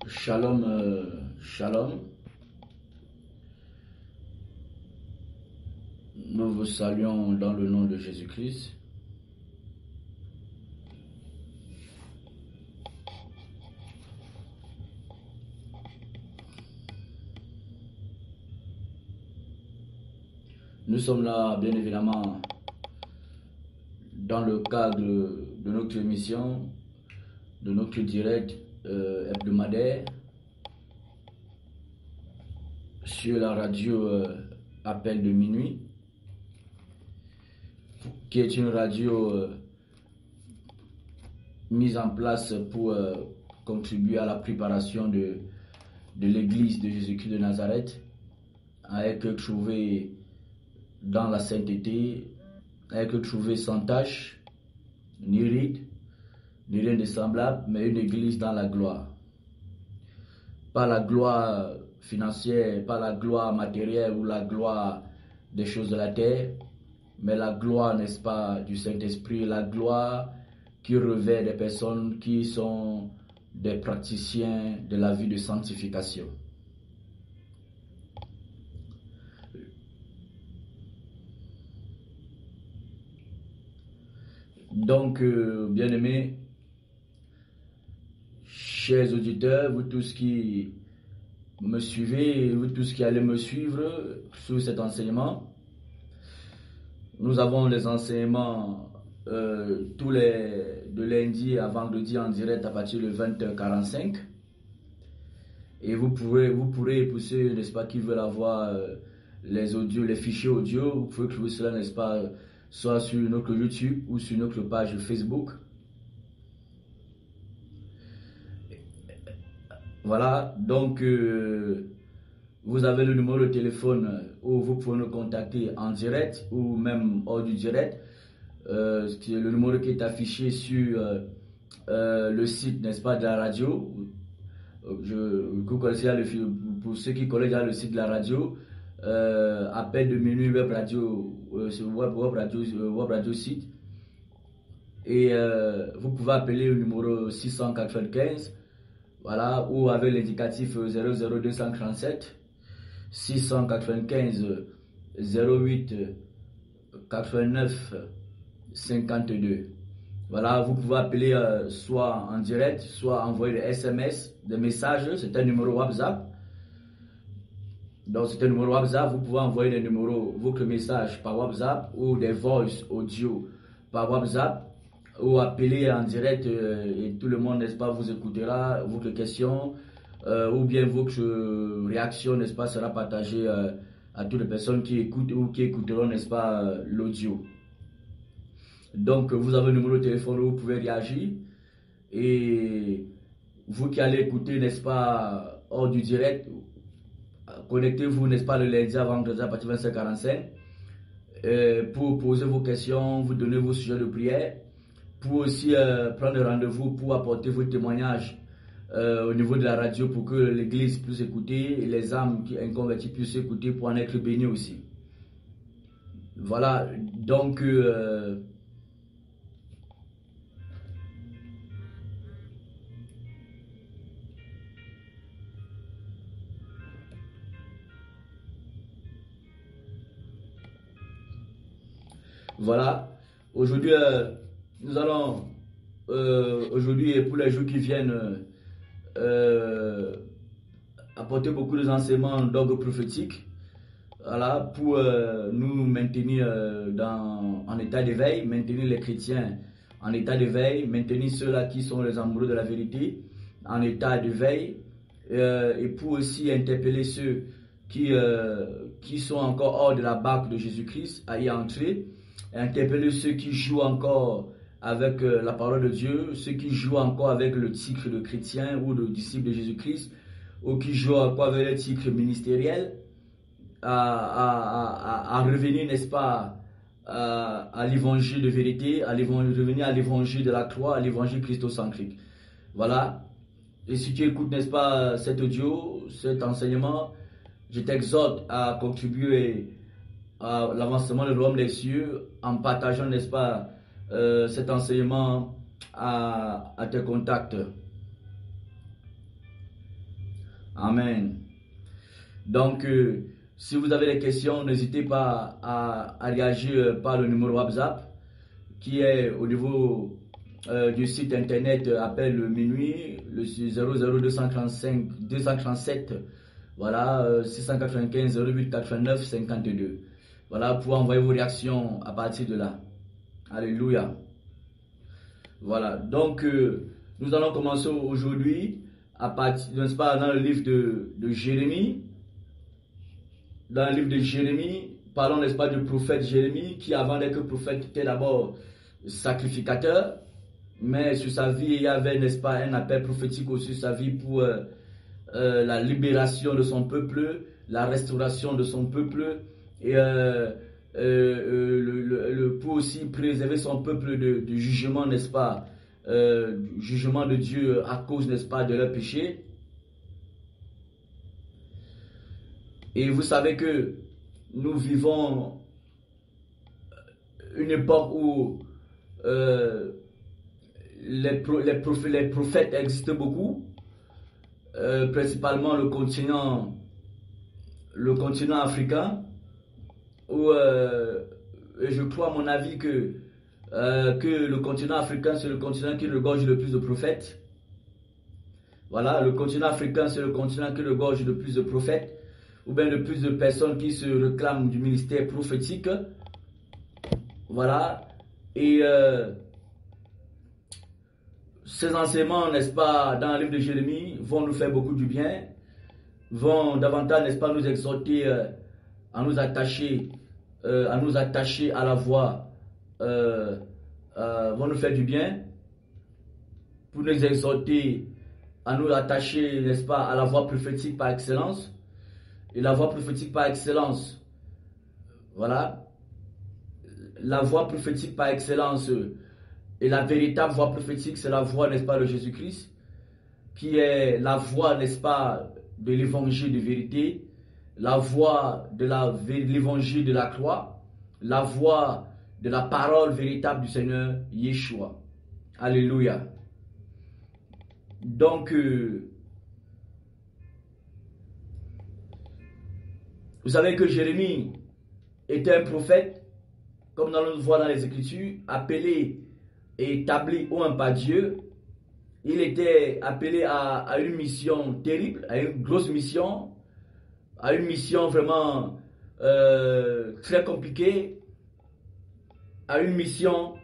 Shalom, shalom. Nous vous saluons dans le nom de Jésus-Christ. Nous sommes là, bien évidemment, dans le cadre de notre émission, de notre direct hebdomadaire sur la radio Appel de minuit, qui est une radio mise en place pour contribuer à la préparation de l'église de Jésus-Christ de Nazareth, avec trouver dans la sainteté, avec trouver sans tâche, ni ride, ni rien de semblable, mais une église dans la gloire. Pas la gloire financière, pas la gloire matérielle ou la gloire des choses de la terre, mais la gloire, n'est-ce pas, du Saint-Esprit, la gloire qui revêt des personnes qui sont des praticiens de la vie de sanctification. Donc, bien-aimés, chers auditeurs, vous tous qui me suivez, vous tous qui allez me suivre sur cet enseignement, nous avons les enseignements de lundi à vendredi en direct à partir de 20h45. Et vous pourrez, pour ceux, n'est-ce pas, qui veulent avoir les audios, les fichiers audio, vous pouvez trouver cela, n'est-ce pas, soit sur notre YouTube ou sur notre page Facebook. Voilà, donc vous avez le numéro de téléphone où vous pouvez nous contacter en direct ou même hors du direct. C'est le numéro qui est affiché sur le site, n'est-ce pas, de la radio. Pour ceux qui connaissent déjà le site de la radio, Appel de minuit web radio, web radio site. Et vous pouvez appeler le numéro 695, voilà, ou avec l'indicatif 00237 695 08 89 52. Voilà, vous pouvez appeler soit en direct, soit envoyer des SMS, des messages. C'est un numéro WhatsApp. Donc, c'est un numéro WhatsApp. Vous pouvez envoyer des numéros, votre message par WhatsApp ou des voice audio par WhatsApp ou appeler en direct et tout le monde, n'est-ce pas, vous écoutera, votre question ou bien votre réaction, n'est-ce pas, sera partagée à toutes les personnes qui écoutent ou qui écouteront, n'est-ce pas, l'audio. Donc, vous avez le numéro de téléphone où vous pouvez réagir. Et vous qui allez écouter, n'est-ce pas, hors du direct, connectez-vous, n'est-ce pas, le lundi à vendredi à partir de 25h45 pour poser vos questions, vous donner vos sujets de prière, pour aussi prendre rendez-vous pour apporter vos témoignages au niveau de la radio pour que l'église puisse écouter et les âmes qui inconverties puissent écouter pour en être bénies aussi. Voilà, donc voilà, aujourd'hui, nous allons, aujourd'hui et pour les jours qui viennent, apporter beaucoup d'enseignements d'ordre prophétique, voilà, pour nous maintenir en état d'éveil, maintenir les chrétiens en état d'éveil, maintenir ceux-là qui sont les amoureux de la vérité en état d'éveil, et pour aussi interpeller ceux qui sont encore hors de la barque de Jésus-Christ à y entrer, et interpeller ceux qui jouent encore avec la parole de Dieu, ceux qui jouent encore avec le titre de chrétien ou de disciple de Jésus-Christ, ou qui jouent encore avec le titre ministériel, à revenir, n'est-ce pas, à l'évangile de vérité, revenir à l'évangile de la croix, à l'évangile christocentrique. Voilà. Et si tu écoutes, n'est-ce pas, cet audio, cet enseignement, je t'exhorte à contribuer à l'avancement de l'homme des cieux en partageant, n'est-ce pas, cet enseignement à tes contacts. Amen. Donc, si vous avez des questions, n'hésitez pas à réagir par le numéro WhatsApp qui est au niveau du site internet appel minuit, le 00235 237, voilà, 695 08 89 52. Voilà, pour envoyer vos réactions à partir de là. Alléluia. Voilà, donc nous allons commencer aujourd'hui à partir, n'est-ce pas, dans le livre de Jérémie. Dans le livre de Jérémie, parlons, n'est-ce pas, du prophète Jérémie, qui avant d'être prophète était d'abord sacrificateur, mais sur sa vie, il y avait, n'est-ce pas, un appel prophétique aussi sur sa vie pour la libération de son peuple, la restauration de son peuple, et pour aussi préserver son peuple du jugement, n'est-ce pas, du jugement de Dieu à cause, n'est-ce pas, de leur péché. Et vous savez que nous vivons une époque où les prophètes existent beaucoup, principalement le continent africain, où je crois à mon avis que le continent africain, c'est le continent qui regorge le plus de prophètes. Voilà, le continent africain, c'est le continent qui regorge le plus de prophètes, ou bien le plus de personnes qui se réclament du ministère prophétique. Voilà, et ces enseignements, n'est-ce pas, dans le livre de Jérémie, vont nous faire beaucoup du bien, vont davantage, n'est-ce pas, nous exhorter à nous attacher à la voie, vont nous faire du bien, pour nous exhorter à nous attacher, n'est-ce pas, à la voie prophétique par excellence. Et la voie prophétique par excellence, voilà, la voie prophétique par excellence et la véritable voie prophétique, c'est la voie, n'est-ce pas, de Jésus-Christ, qui est la voie, n'est-ce pas, de l'évangile de vérité, la voie de l'évangile de la croix, la voie de la parole véritable du Seigneur Yeshua. Alléluia. Donc, vous savez que Jérémie était un prophète, comme nous le voit dans les Écritures, appelé et établi au un par Dieu. Il était appelé à une mission terrible, à une grosse mission, à une mission vraiment très compliquée, à une mission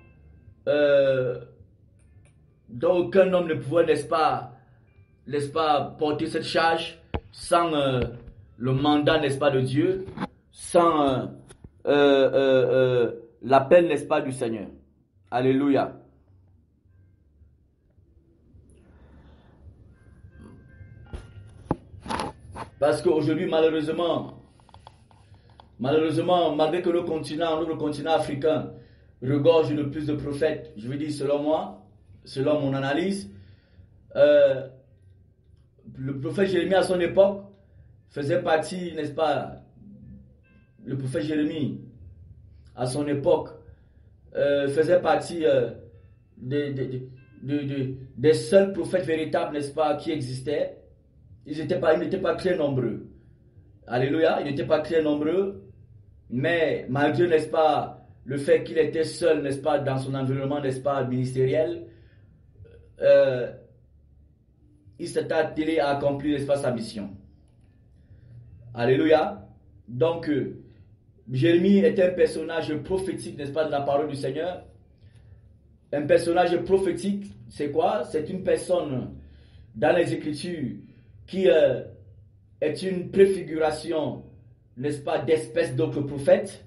dont aucun homme ne pouvait, n'est-ce pas, porter cette charge sans le mandat, n'est-ce pas, de Dieu, sans l'appel, n'est-ce pas, du Seigneur. Alléluia. Parce qu'aujourd'hui, malheureusement, malgré que le continent africain regorge de plus de prophètes, je veux dire selon moi, selon mon analyse, le prophète Jérémie à son époque faisait partie, n'est-ce pas, le prophète Jérémie à son époque faisait partie des seuls prophètes véritables, n'est-ce pas, qui existaient. Ils n'étaient pas très nombreux. Alléluia, ils n'étaient pas très nombreux, mais malgré, n'est-ce pas, le fait qu'il était seul, n'est-ce pas, dans son environnement, n'est-ce pas, ministériel, il s'est attelé à accomplir, n'est-ce pas, sa mission. Alléluia. Donc, Jérémie est un personnage prophétique, n'est-ce pas, de la parole du Seigneur. Un personnage prophétique, c'est quoi? C'est une personne dans les Écritures qui est une préfiguration, n'est-ce pas, d'espèces d'autres prophètes,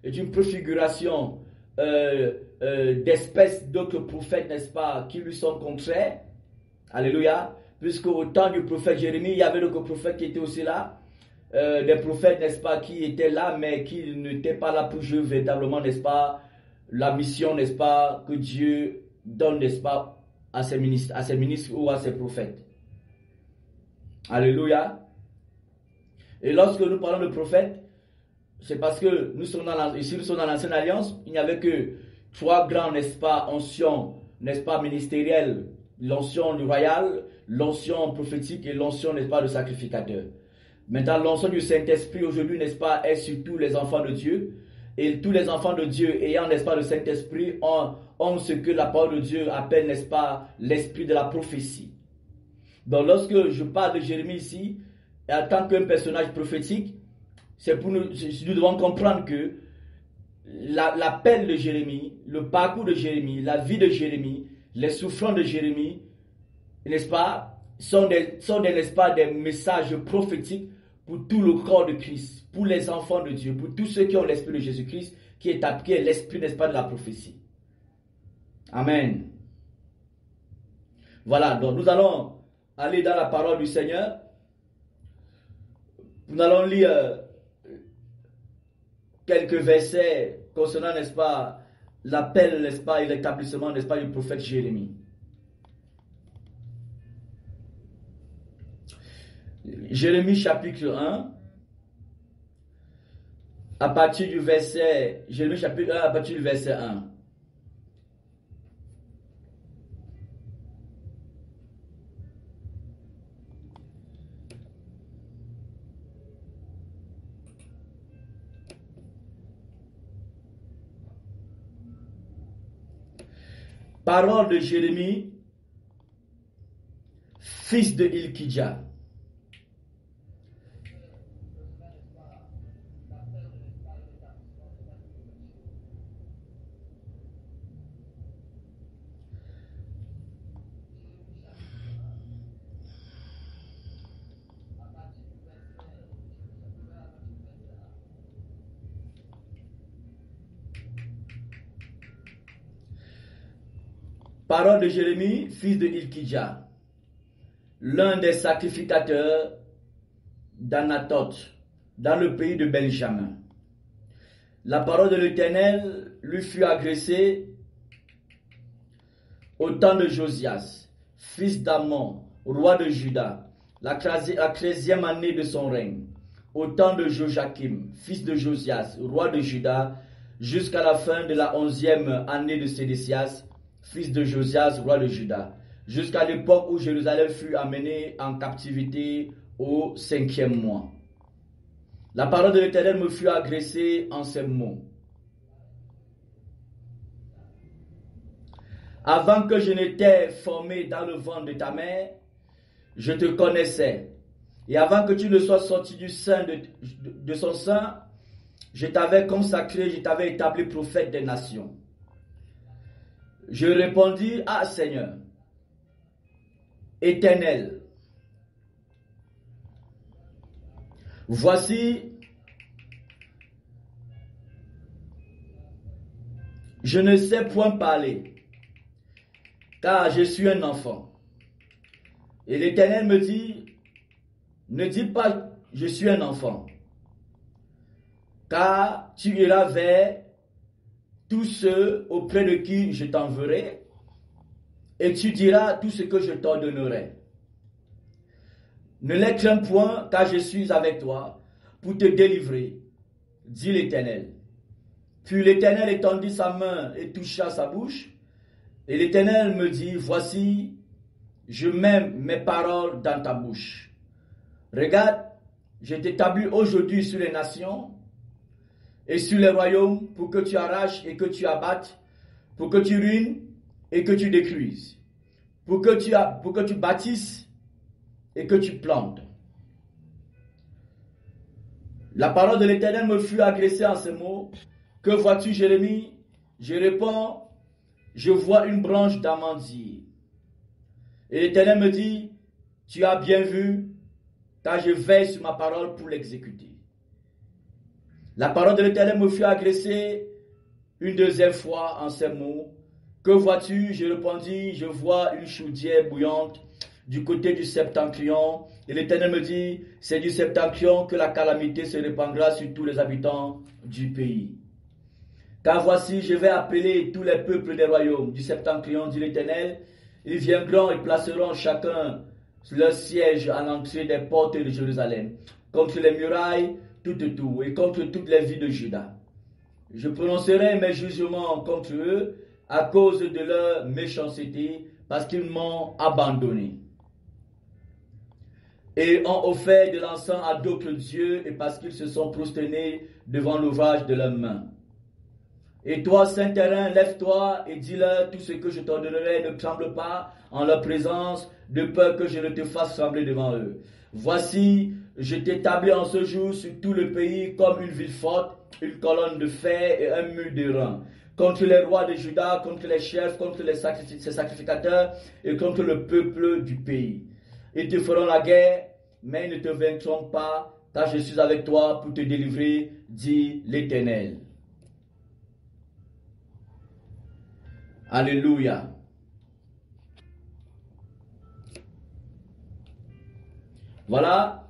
est une préfiguration d'espèces d'autres prophètes, n'est-ce pas, qui lui sont contraires. Alléluia. Puisque au temps du prophète Jérémie, il y avait d'autres prophètes qui étaient aussi là. Des prophètes, n'est-ce pas, qui étaient là, mais qui n'étaient pas là pour jouer véritablement, n'est-ce pas, la mission, n'est-ce pas, que Dieu donne, n'est-ce pas, à ses ministres ou à ses prophètes. Alléluia. Et lorsque nous parlons de prophètes, c'est parce que nous sommes ici nous sommes dans l'ancienne alliance, il n'y avait que 3 grands, n'est-ce pas, onction, n'est-ce pas, ministériels, l'onction royale, l'onction prophétique et l'onction, n'est-ce pas, de sacrificateur. Maintenant, l'onction du Saint-Esprit aujourd'hui, n'est-ce pas, est sur tous les enfants de Dieu. Et tous les enfants de Dieu ayant, n'est-ce pas, le Saint-Esprit ont ce que la parole de Dieu appelle, n'est-ce pas, l'esprit de la prophétie. Donc lorsque je parle de Jérémie ici, en tant qu'un personnage prophétique, c'est pour nous devons comprendre que l'appel de Jérémie, le parcours de Jérémie, la vie de Jérémie, les souffrances de Jérémie, n'est-ce pas, sont n'est-ce pas, des messages prophétiques pour tout le corps de Christ, pour les enfants de Dieu, pour tous ceux qui ont l'esprit de Jésus-Christ, qui est l'esprit, n'est-ce pas, de la prophétie. Amen. Voilà, donc nous allons aller dans la parole du Seigneur. Nous allons lire quelques versets concernant, n'est-ce pas, l'appel, n'est-ce pas, et l'établissement, n'est-ce pas, du prophète Jérémie. Jérémie chapitre 1, à partir du verset, Jérémie chapitre 1, à partir du verset 1. Parole de Jérémie, fils de Hilkidja. Parole de Jérémie, fils de Hilkidja, l'un des sacrificateurs d'Anatoth, dans le pays de Benjamin. La parole de l'Éternel lui fut adressée au temps de Josias, fils d'Amon, roi de Juda, la 13e année de son règne, au temps de Joachim, fils de Josias, roi de Juda, jusqu'à la fin de la 11e année de Sédécias, fils de Josias, roi de Juda, jusqu'à l'époque où Jérusalem fut amenée en captivité au 5e mois. La parole de l'Éternel me fut adressée en ces mots. Avant que je n'étais formé dans le ventre de ta mère, je te connaissais. Et avant que tu ne sois sorti du sein de son sein, je t'avais consacré, je t'avais établi prophète des nations. Je répondis, ah Seigneur, Éternel, voici, je ne sais point parler, car je suis un enfant. Et l'Éternel me dit, ne dis pas, je suis un enfant, car tu iras vers tous ceux auprès de qui je t'enverrai, et tu diras tout ce que je t'ordonnerai. Ne les crains point, car je suis avec toi pour te délivrer, dit l'Éternel. Puis l'Éternel étendit sa main et toucha sa bouche, et l'Éternel me dit, voici, je mets mes paroles dans ta bouche. Regarde, je t'établis aujourd'hui sur les nations et sur les royaumes pour que tu arraches et que tu abattes, pour que tu ruines et que tu détruises, pour que tu bâtisses et que tu plantes. La parole de l'Éternel me fut adressée en ces mots. Que vois-tu, Jérémie? Je réponds, je vois une branche d'amandier. Et l'Éternel me dit, tu as bien vu, car je veille sur ma parole pour l'exécuter. La parole de l'Éternel me fut adressée une deuxième fois en ces mots. Que vois-tu? Je répondis, je vois une chaudière bouillante du côté du septentrion. Et l'Éternel me dit, c'est du septentrion que la calamité se répandra sur tous les habitants du pays. Car voici, je vais appeler tous les peuples des royaumes du septentrion, dit l'Éternel. Ils viendront et placeront chacun leur siège à l'entrée des portes de Jérusalem, contre les murailles, tout, et contre toutes les villes de Juda. Je prononcerai mes jugements contre eux à cause de leur méchanceté, parce qu'ils m'ont abandonné. Et ont offert de l'encens à d'autres dieux et parce qu'ils se sont prosternés devant l'ouvrage de leurs mains. Et toi, Saint-Terrain, lève-toi et dis-leur tout ce que je t'ordonnerai, ne tremble pas en leur présence, de peur que je ne te fasse trembler devant eux. Voici, je t'établis en ce jour sur tout le pays comme une ville forte, une colonne de fer et un mur de reins, contre les rois de Juda, contre les chefs, contre ses sacrificateurs et contre le peuple du pays. Ils te feront la guerre, mais ils ne te vaincront pas, car je suis avec toi pour te délivrer, dit l'Éternel. Alléluia. Voilà.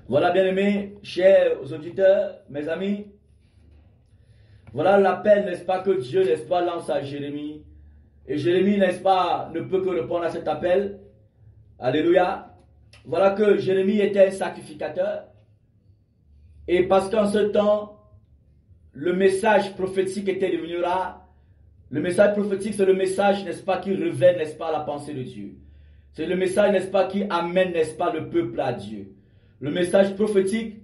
Voilà, bien-aimés, chers auditeurs, mes amis. Voilà l'appel, n'est-ce pas, que Dieu, n'est-ce pas, lance à Jérémie. Et Jérémie, n'est-ce pas, ne peut que répondre à cet appel. Alléluia. Voilà que Jérémie était un sacrificateur. Et parce qu'en ce temps, le message prophétique était devenu rare. Le message prophétique, c'est le message, n'est-ce pas, qui révèle, n'est-ce pas, la pensée de Dieu. C'est le message, n'est-ce pas, qui amène, n'est-ce pas, le peuple à Dieu. Le message prophétique,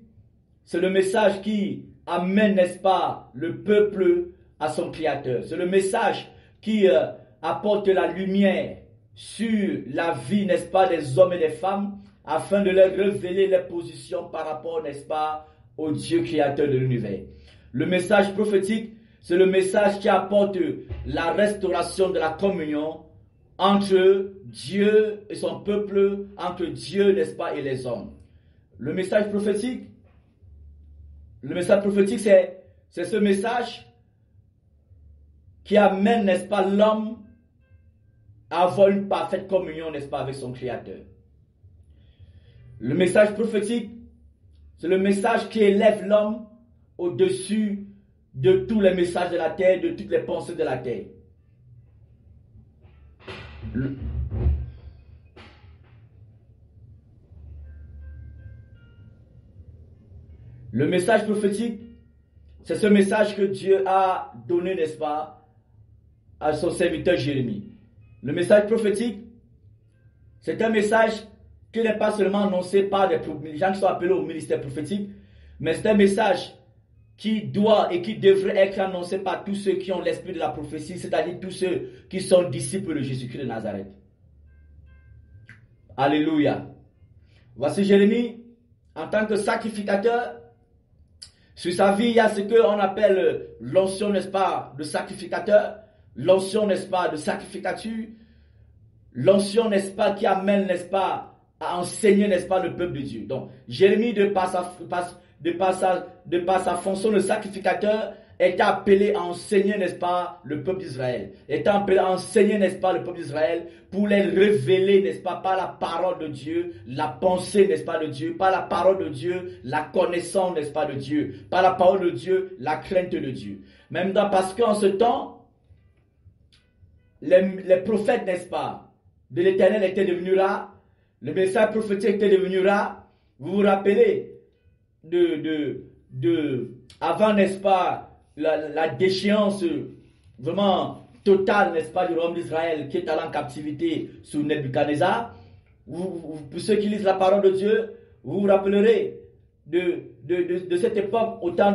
c'est le message qui amène, n'est-ce pas, le peuple à son Créateur. C'est le message qui apporte la lumière sur la vie, n'est-ce pas, des hommes et des femmes, afin de leur révéler les positions par rapport, n'est-ce pas, au Dieu créateur de l'univers. Le message prophétique, c'est le message qui apporte la restauration de la communion entre Dieu et son peuple, entre Dieu, n'est-ce pas, et les hommes. Le message prophétique, c'est ce message qui amène, n'est-ce pas, l'homme à avoir une parfaite communion, n'est-ce pas, avec son Créateur. Le message prophétique, c'est le message qui élève l'homme au-dessus de tous les messages de la terre, de toutes les pensées de la terre. Le message prophétique, c'est ce message que Dieu a donné, n'est-ce pas, à son serviteur Jérémie. Le message prophétique, c'est un message qui n'est pas seulement annoncé par des gens qui sont appelés au ministère prophétique, mais c'est un message qui doit et qui devrait être annoncé par tous ceux qui ont l'esprit de la prophétie, c'est-à-dire tous ceux qui sont disciples de Jésus-Christ de Nazareth. Alléluia. Voici Jérémie, en tant que sacrificateur. Sur sa vie, il y a ce qu'on appelle l'onction, n'est-ce pas, de sacrificateur, l'onction, n'est-ce pas, de sacrificature, l'onction, n'est-ce pas, qui amène, n'est-ce pas, à enseigner, n'est-ce pas, le peuple de Dieu. Donc, Jérémie, de par sa fonction de sacrificateur, est appelé à enseigner, n'est-ce pas, le peuple d'Israël. Est appelé à enseigner, n'est-ce pas, le peuple d'Israël, pour les révéler, n'est-ce pas, par la parole de Dieu, la pensée, n'est-ce pas, de Dieu, par la parole de Dieu, la connaissance, n'est-ce pas, de Dieu, par la parole de Dieu, la crainte de Dieu. Même parce qu'en ce temps, les prophètes, n'est-ce pas, de l'Éternel étaient devenus rares, le message prophétique était devenu rare. Vous vous rappelez avant, n'est-ce pas, la déchéance vraiment totale, n'est-ce pas, du royaume d'Israël qui est allé en captivité sous Nebuchadnezzar. Pour ceux qui lisent la parole de Dieu, vous vous rappellerez de cette époque au temps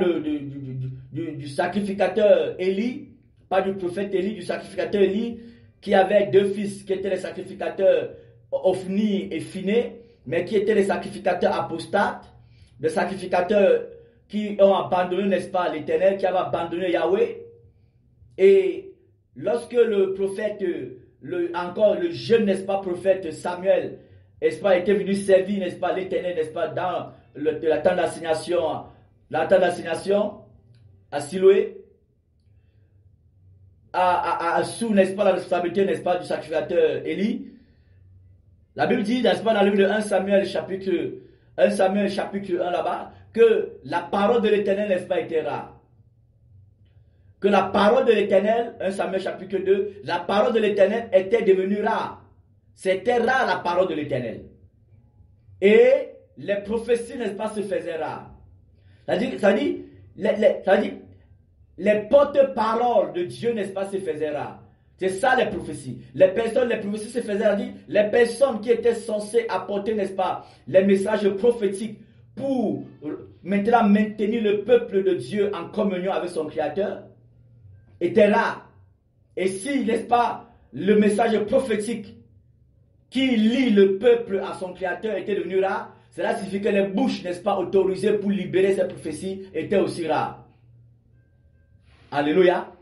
du sacrificateur Élie, pas du prophète Élie, du sacrificateur Élie, qui avait deux fils qui étaient les sacrificateurs Ophni et Phiné, mais qui étaient les sacrificateurs apostates, des sacrificateurs qui ont abandonné, n'est-ce pas, l'Éternel, qui avaient abandonné Yahweh. Et lorsque le prophète, encore le jeune, n'est-ce pas, prophète Samuel, n'est-ce pas, était venu servir, n'est-ce pas, l'Éternel, n'est-ce pas, dans la tente d'assignation à Siloé, sous, n'est-ce pas, la responsabilité, n'est-ce pas, du sacrificateur Élie. La Bible dit, n'est-ce pas, dans le livre de 1 Samuel chapitre 1 là-bas, que la parole de l'Éternel, n'est-ce pas, était rare. Que la parole de l'Éternel, 1 Samuel chapitre 2, la parole de l'Éternel était devenue rare. C'était rare la parole de l'Éternel. Et les prophéties, n'est-ce pas, se faisaient rares. C'est-à-dire, les porte-paroles de Dieu, n'est-ce pas, se faisaient rares. C'est ça les prophéties. Les prophéties se faisaient rares. Les personnes qui étaient censées apporter, n'est-ce pas, les messages prophétiques pour maintenant maintenir le peuple de Dieu en communion avec son Créateur, étaient rares. Et si, n'est-ce pas, le message prophétique qui lie le peuple à son Créateur était devenu rare, cela signifie que les bouches, n'est-ce pas, autorisées pour libérer ces prophéties étaient aussi rares. Alléluia.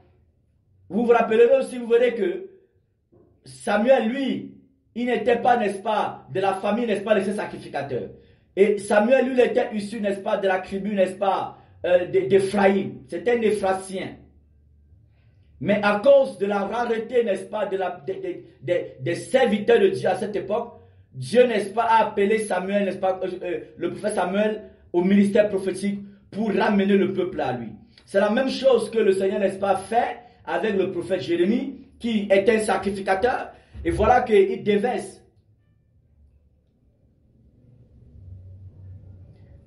Vous vous rappellerez aussi, vous verrez que Samuel, lui, il n'était pas, n'est-ce pas, de la famille, n'est-ce pas, de ses sacrificateurs. Et Samuel, lui, il était issu, n'est-ce pas, de la tribu, n'est-ce pas, d'Éphraïm. C'était un Éphratien. Mais à cause de la rareté, n'est-ce pas, des serviteurs de Dieu à cette époque, Dieu, n'est-ce pas, a appelé Samuel, n'est-ce pas, le prophète Samuel au ministère prophétique pour ramener le peuple à lui. C'est la même chose que le Seigneur, n'est-ce pas, fait avec le prophète Jérémie, qui était un sacrificateur. Et voilà qu'il déverse.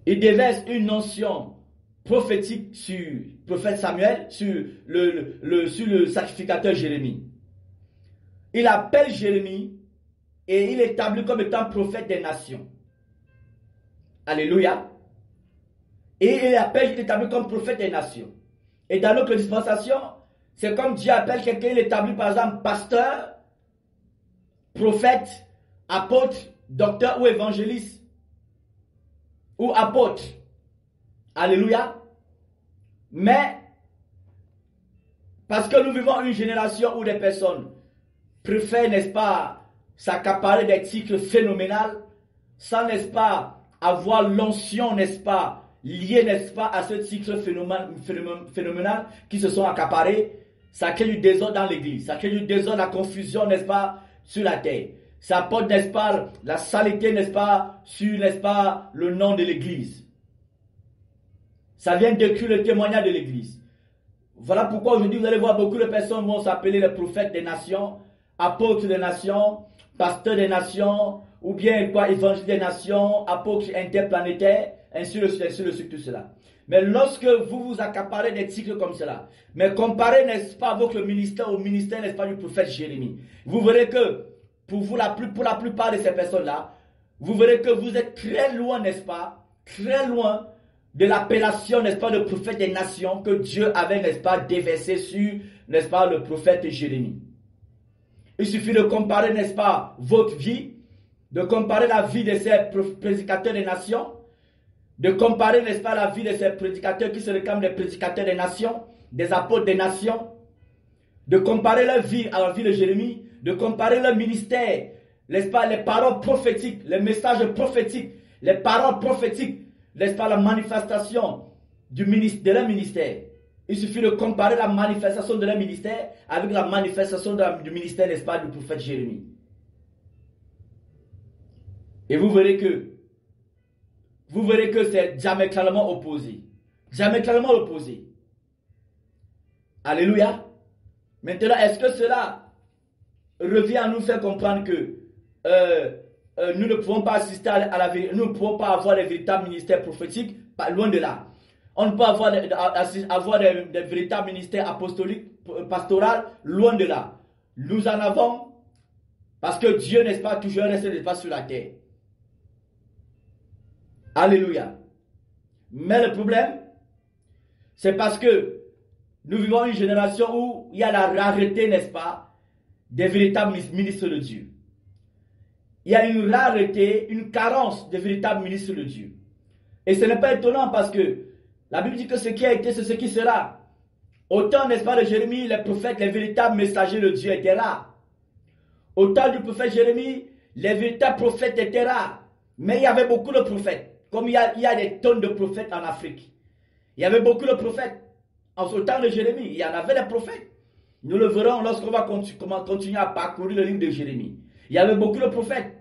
Il déverse une notion prophétique sur le prophète Samuel, sur le sacrificateur Jérémie. Il appelle Jérémie et il établit comme étant prophète des nations. Alléluia. Et il établit comme prophète des nations. Et dans notre dispensation, c'est comme Dieu appelle quelqu'un, il établit par exemple pasteur, prophète, apôtre, docteur ou évangéliste. Ou apôtre. Alléluia. Mais, parce que nous vivons une génération où des personnes préfèrent, n'est-ce pas, s'accaparer des titres phénoménaux, sans, n'est-ce pas, avoir l'onction, n'est-ce pas, liée, n'est-ce pas, à ce titre phénoménal qui se sont accaparés, ça crée du désordre dans l'église, ça crée du désordre, la confusion, n'est-ce pas, sur la terre. Ça apporte, n'est-ce pas, la saleté, n'est-ce pas, sur, n'est-ce pas, le nom de l'église. Ça vient détruire le témoignage de l'église. Voilà pourquoi aujourd'hui vous allez voir beaucoup de personnes vont s'appeler les prophètes des nations, apôtres des nations, pasteurs des nations, ou bien quoi, évangélistes des nations, apôtres interplanétaires, ainsi de suite, tout cela. Mais lorsque vous vous accaparez des titres comme cela, mais comparez, n'est-ce pas, votre ministère au ministère, n'est-ce pas, du prophète Jérémie, vous verrez que pour la plupart de ces personnes-là, vous verrez que vous êtes très loin, n'est-ce pas, très loin de l'appellation, n'est-ce pas, de prophète des nations que Dieu avait, n'est-ce pas, déversé sur, n'est-ce pas, le prophète Jérémie. Il suffit de comparer, n'est-ce pas, votre vie, de comparer la vie de ces prédicateurs des nations, de comparer, n'est-ce pas, la vie de ces prédicateurs qui se réclament des prédicateurs des nations, des apôtres des nations, de comparer leur vie à la vie de Jérémie, de comparer leur ministère, n'est-ce pas, les paroles prophétiques, les messages prophétiques, les paroles prophétiques, n'est-ce pas, la manifestation de leur ministère. Il suffit de comparer la manifestation de leur ministère avec la manifestation du ministère, n'est-ce pas, du prophète Jérémie. Et vous verrez que c'est diamétralement opposé. Diamétralement opposé. Alléluia. Maintenant, est-ce que cela revient à nous faire comprendre que nous ne pouvons pas assister à la vérité, nous ne pouvons pas avoir des véritables ministères prophétiques, loin de là. On ne peut avoir des véritables ministères apostoliques, pastoraux, loin de là. Nous en avons parce que Dieu, n'est-ce pas, toujours resté, n'est-ce pas, sur la terre. Alléluia. Mais le problème, c'est parce que nous vivons une génération où il y a la rareté, n'est-ce pas, des véritables ministres de Dieu. Il y a une rareté, une carence de véritables ministres de Dieu. Et ce n'est pas étonnant parce que la Bible dit que ce qui a été, c'est ce qui sera. Au temps, n'est-ce pas, de Jérémie, les prophètes, les véritables messagers de Dieu étaient rares. Au temps du prophète Jérémie, les véritables prophètes étaient rares. Mais il y avait beaucoup de prophètes. Comme il y a des tonnes de prophètes en Afrique. Il y avait beaucoup de prophètes. Au temps de Jérémie, il y en avait des prophètes. Nous le verrons lorsqu'on va continuer à parcourir le livre de Jérémie. Il y avait beaucoup de prophètes.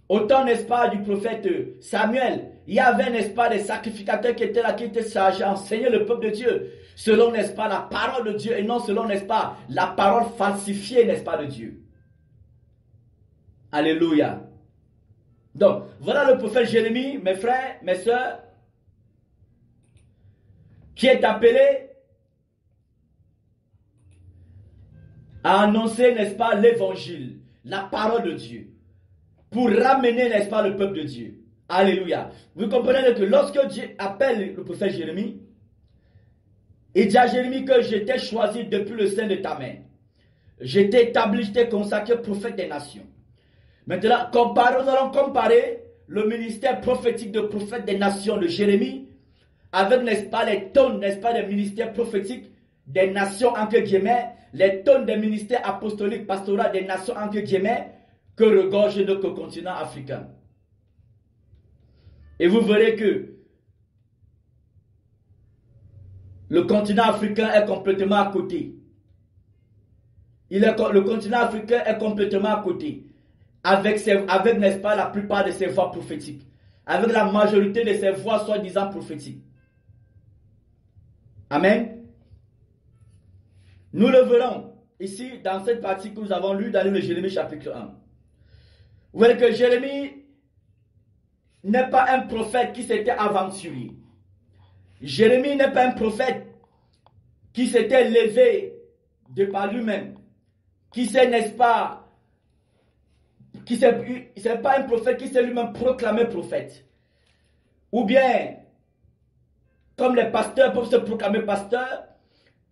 Au temps, n'est-ce pas, du prophète Samuel, il y avait, n'est-ce pas, des sacrificateurs qui étaient là, qui étaient chargés à enseigner le peuple de Dieu, selon, n'est-ce pas, la parole de Dieu, et non selon, n'est-ce pas, la parole falsifiée, n'est-ce pas, de Dieu. Alléluia. Donc, voilà le prophète Jérémie, mes frères, mes sœurs, qui est appelé à annoncer, n'est-ce pas, l'évangile, la parole de Dieu, pour ramener, n'est-ce pas, le peuple de Dieu. Alléluia. Vous comprenez que lorsque Dieu appelle le prophète Jérémie, il dit à Jérémie que j'étais choisi depuis le sein de ta main. J'étais établi, j'étais consacré prophète des nations. Maintenant, nous allons comparer le ministère prophétique de prophète des nations de Jérémie avec, n'est-ce pas, les tonnes, n'est-ce pas, des ministères prophétiques des nations, entre guillemets, les tonnes des ministères apostoliques, pastoraux des nations, entre guillemets, que regorge notre continent africain. Et vous verrez que le continent africain est complètement à côté. Le continent africain est complètement à côté. Avec n'est-ce pas, la plupart de ses voix prophétiques. Avec la majorité de ses voix soi-disant prophétiques. Amen. Nous le verrons ici dans cette partie que nous avons lue dans le Jérémie chapitre 1. Vous voyez que Jérémie n'est pas un prophète qui s'était aventuré. Jérémie n'est pas un prophète qui s'était levé de par lui-même. Qui s'est, n'est-ce pas, c'est pas un prophète qui s'est lui-même proclamé prophète. Ou bien, comme les pasteurs peuvent se proclamer pasteurs,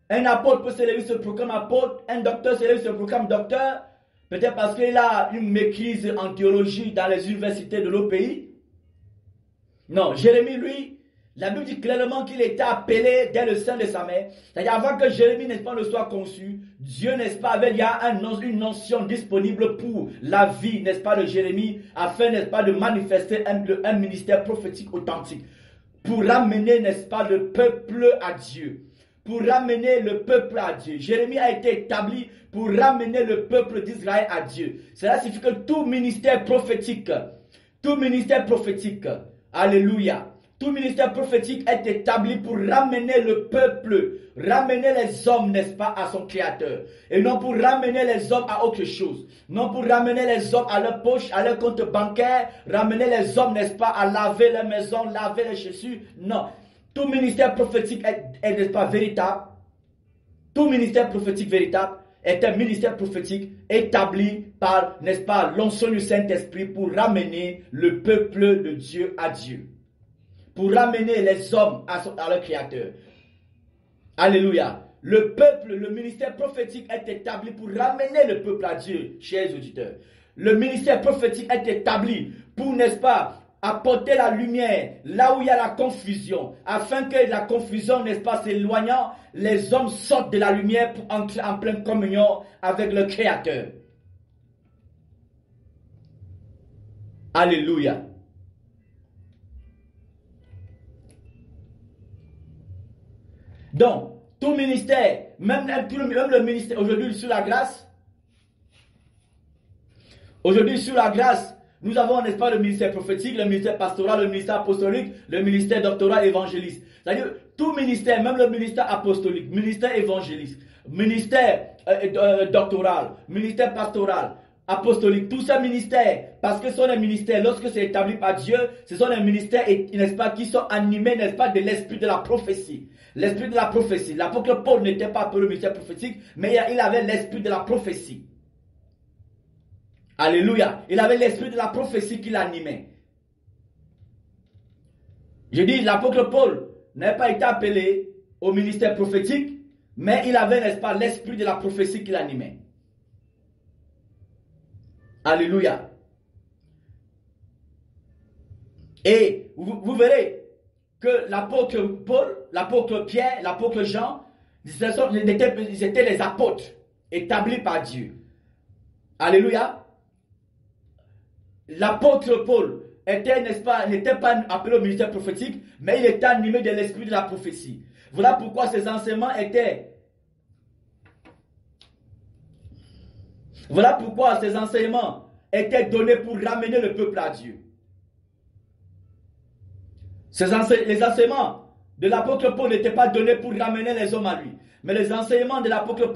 un apôtre peut se lever, se proclamer apôtre, un docteur se lève, se proclame docteur, peut-être parce qu'il a une maîtrise en théologie dans les universités de nos pays. Non, Jérémie, lui, la Bible dit clairement qu'il était appelé dès le sein de sa mère. C'est-à-dire avant que Jérémie, n'est-ce pas, ne soit conçu, Dieu, n'est-ce pas, il y a une notion disponible pour la vie, n'est-ce pas, de Jérémie, afin, n'est-ce pas, de manifester un ministère prophétique authentique. Pour ramener, n'est-ce pas, le peuple à Dieu. Pour ramener le peuple à Dieu. Jérémie a été établi pour ramener le peuple d'Israël à Dieu. Cela signifie que tout ministère prophétique, alléluia, tout ministère prophétique est établi pour ramener le peuple, ramener les hommes, n'est-ce pas, à son Créateur. Et non pour ramener les hommes à autre chose. Non pour ramener les hommes à leur poche, à leur compte bancaire, ramener les hommes, n'est-ce pas, à laver leur maison, laver les chaussures. Non. Tout ministère prophétique est, n'est-ce pas, véritable. Tout ministère prophétique véritable est un ministère prophétique établi par, n'est-ce pas, l'onction du Saint-Esprit pour ramener le peuple de Dieu à Dieu. Pour ramener les hommes à leur Créateur. Alléluia. Le peuple, le ministère prophétique est établi pour ramener le peuple à Dieu, chers auditeurs. Le ministère prophétique est établi pour, n'est-ce pas, apporter la lumière là où il y a la confusion, afin que la confusion, n'est-ce pas, s'éloignant, les hommes sortent de la lumière pour entrer en pleine communion avec le Créateur. Alléluia. Donc, tout ministère, même le ministère, aujourd'hui sur la grâce, nous avons, n'est-ce pas, le ministère prophétique, le ministère pastoral, le ministère apostolique, le ministère doctoral, évangéliste. C'est-à-dire, tout ministère, même le ministère apostolique, ministère évangéliste, ministère doctoral, ministère pastoral, apostolique, tous ces ministères, parce que ce sont les ministères, lorsque c'est établi par Dieu, ce sont les ministères, n'est-ce pas, qui sont animés, n'est-ce pas, de l'esprit de la prophétie. L'esprit de la prophétie. L'apôtre Paul n'était pas appelé le ministère prophétique, mais il avait l'esprit de la prophétie. Alléluia. Il avait l'esprit de la prophétie qui l'animait. Je dis, l'apôtre Paul n'a pas été appelé au ministère prophétique, mais il avait, n'est-ce pas, l'esprit de la prophétie qui l'animait. Alléluia. Et vous verrez que l'apôtre Paul, l'apôtre Pierre, l'apôtre Jean, ils étaient les apôtres établis par Dieu. Alléluia. L'apôtre Paul n'était pas appelé au ministère prophétique, mais il était animé de l'esprit de la prophétie. Voilà pourquoi ses enseignements étaient donnés pour ramener le peuple à Dieu. Les enseignements de l'apôtre Paul n'étaient pas donnés pour ramener les hommes à lui. Mais les enseignements de l'apôtre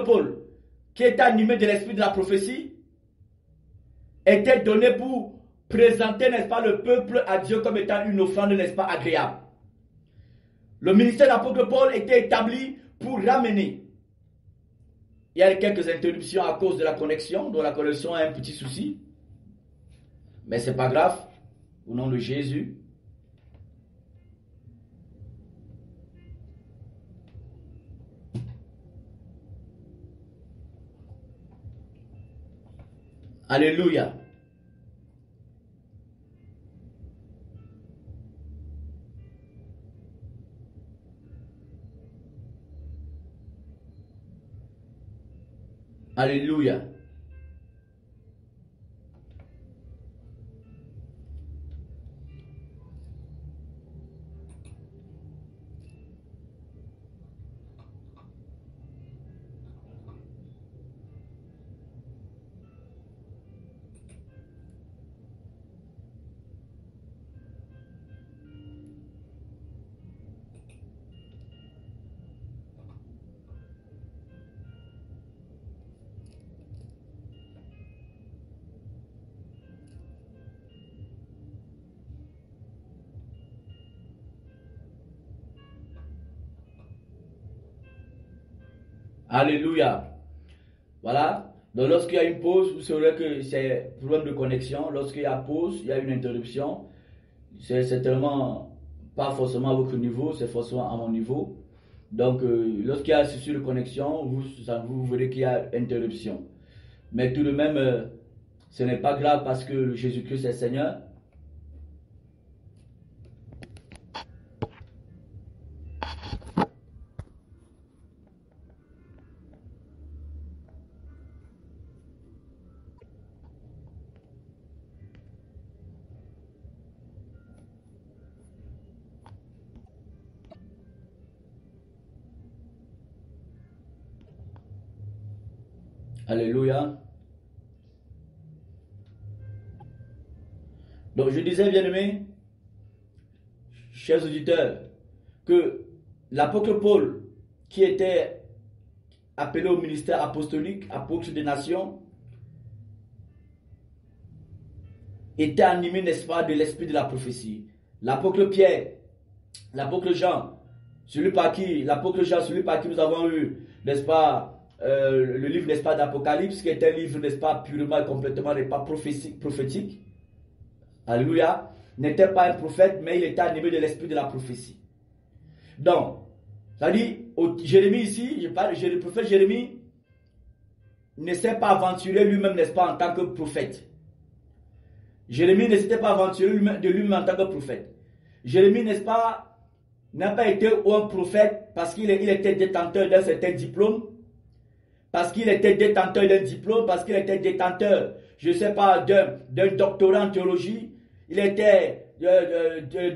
Paul qui étaient animés de l'esprit de la prophétie étaient donnés pour présenter, n'est-ce pas, le peuple à Dieu comme étant une offrande, n'est-ce pas, agréable. Le ministère de l'apôtre Paul était établi pour ramener. Il y a quelques interruptions à cause de la connexion, dont la connexion a un petit souci. Mais ce n'est pas grave, au nom de Jésus. Alléluia. Alléluia. Alléluia. Voilà. Donc lorsqu'il y a une pause, vous saurez que c'est problème de connexion. Lorsqu'il y a pause, il y a une interruption. C'est certainement pas forcément à votre niveau, c'est forcément à mon niveau. Donc lorsqu'il y a un souci de connexion, vous verrez qu'il y a interruption. Mais tout de même, ce n'est pas grave parce que Jésus-Christ est Seigneur. Alléluia. Donc je disais, bien-aimés, chers auditeurs, que l'apôtre Paul, qui était appelé au ministère apostolique, apôtre des nations, était animé, n'est-ce pas, de l'esprit de la prophétie. L'apôtre Pierre, l'apôtre Jean, l'apôtre Jean, celui par qui nous avons eu, n'est-ce pas, le livre, n'est-ce pas, d'Apocalypse, qui est un livre, n'est-ce pas, purement et complètement, n'est pas prophétique. Alléluia. N'était pas un prophète, mais il était animé de l'esprit de la prophétie. Donc, ça dit, Jérémie ici, je parle, le prophète Jérémie ne s'est pas aventuré lui-même, n'est-ce pas, en tant que prophète. Jérémie ne s'était pas aventuré de lui-même en tant que prophète. Jérémie, n'est-ce pas, n'a pas été un prophète parce qu'il était détenteur d'un certain diplôme, parce qu'il était détenteur d'un diplôme, parce qu'il était détenteur, je ne sais pas, d'un doctorat en théologie, il était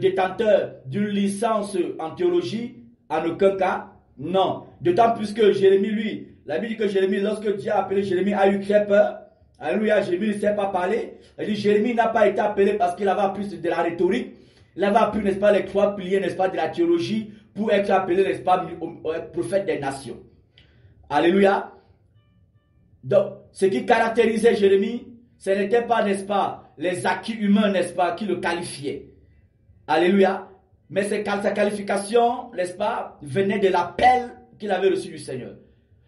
détenteur d'une licence en théologie, en aucun cas, non. D'autant plus que Jérémie, lui, la Bible dit que Jérémie, lorsque Dieu a appelé Jérémie, a eu très peur. Alléluia, Jérémie ne sait pas parler. Elle dit, Jérémie n'a pas été appelé parce qu'il avait appris de la rhétorique. Il avait appris, n'est-ce pas, les 3 piliers, n'est-ce pas, de la théologie pour être appelé, n'est-ce pas, prophète des nations. Alléluia. Donc, ce qui caractérisait Jérémie, ce n'était pas, n'est-ce pas, les acquis humains, n'est-ce pas, qui le qualifiaient. Alléluia. Mais sa qualification, n'est-ce pas, venait de l'appel qu'il avait reçu du Seigneur.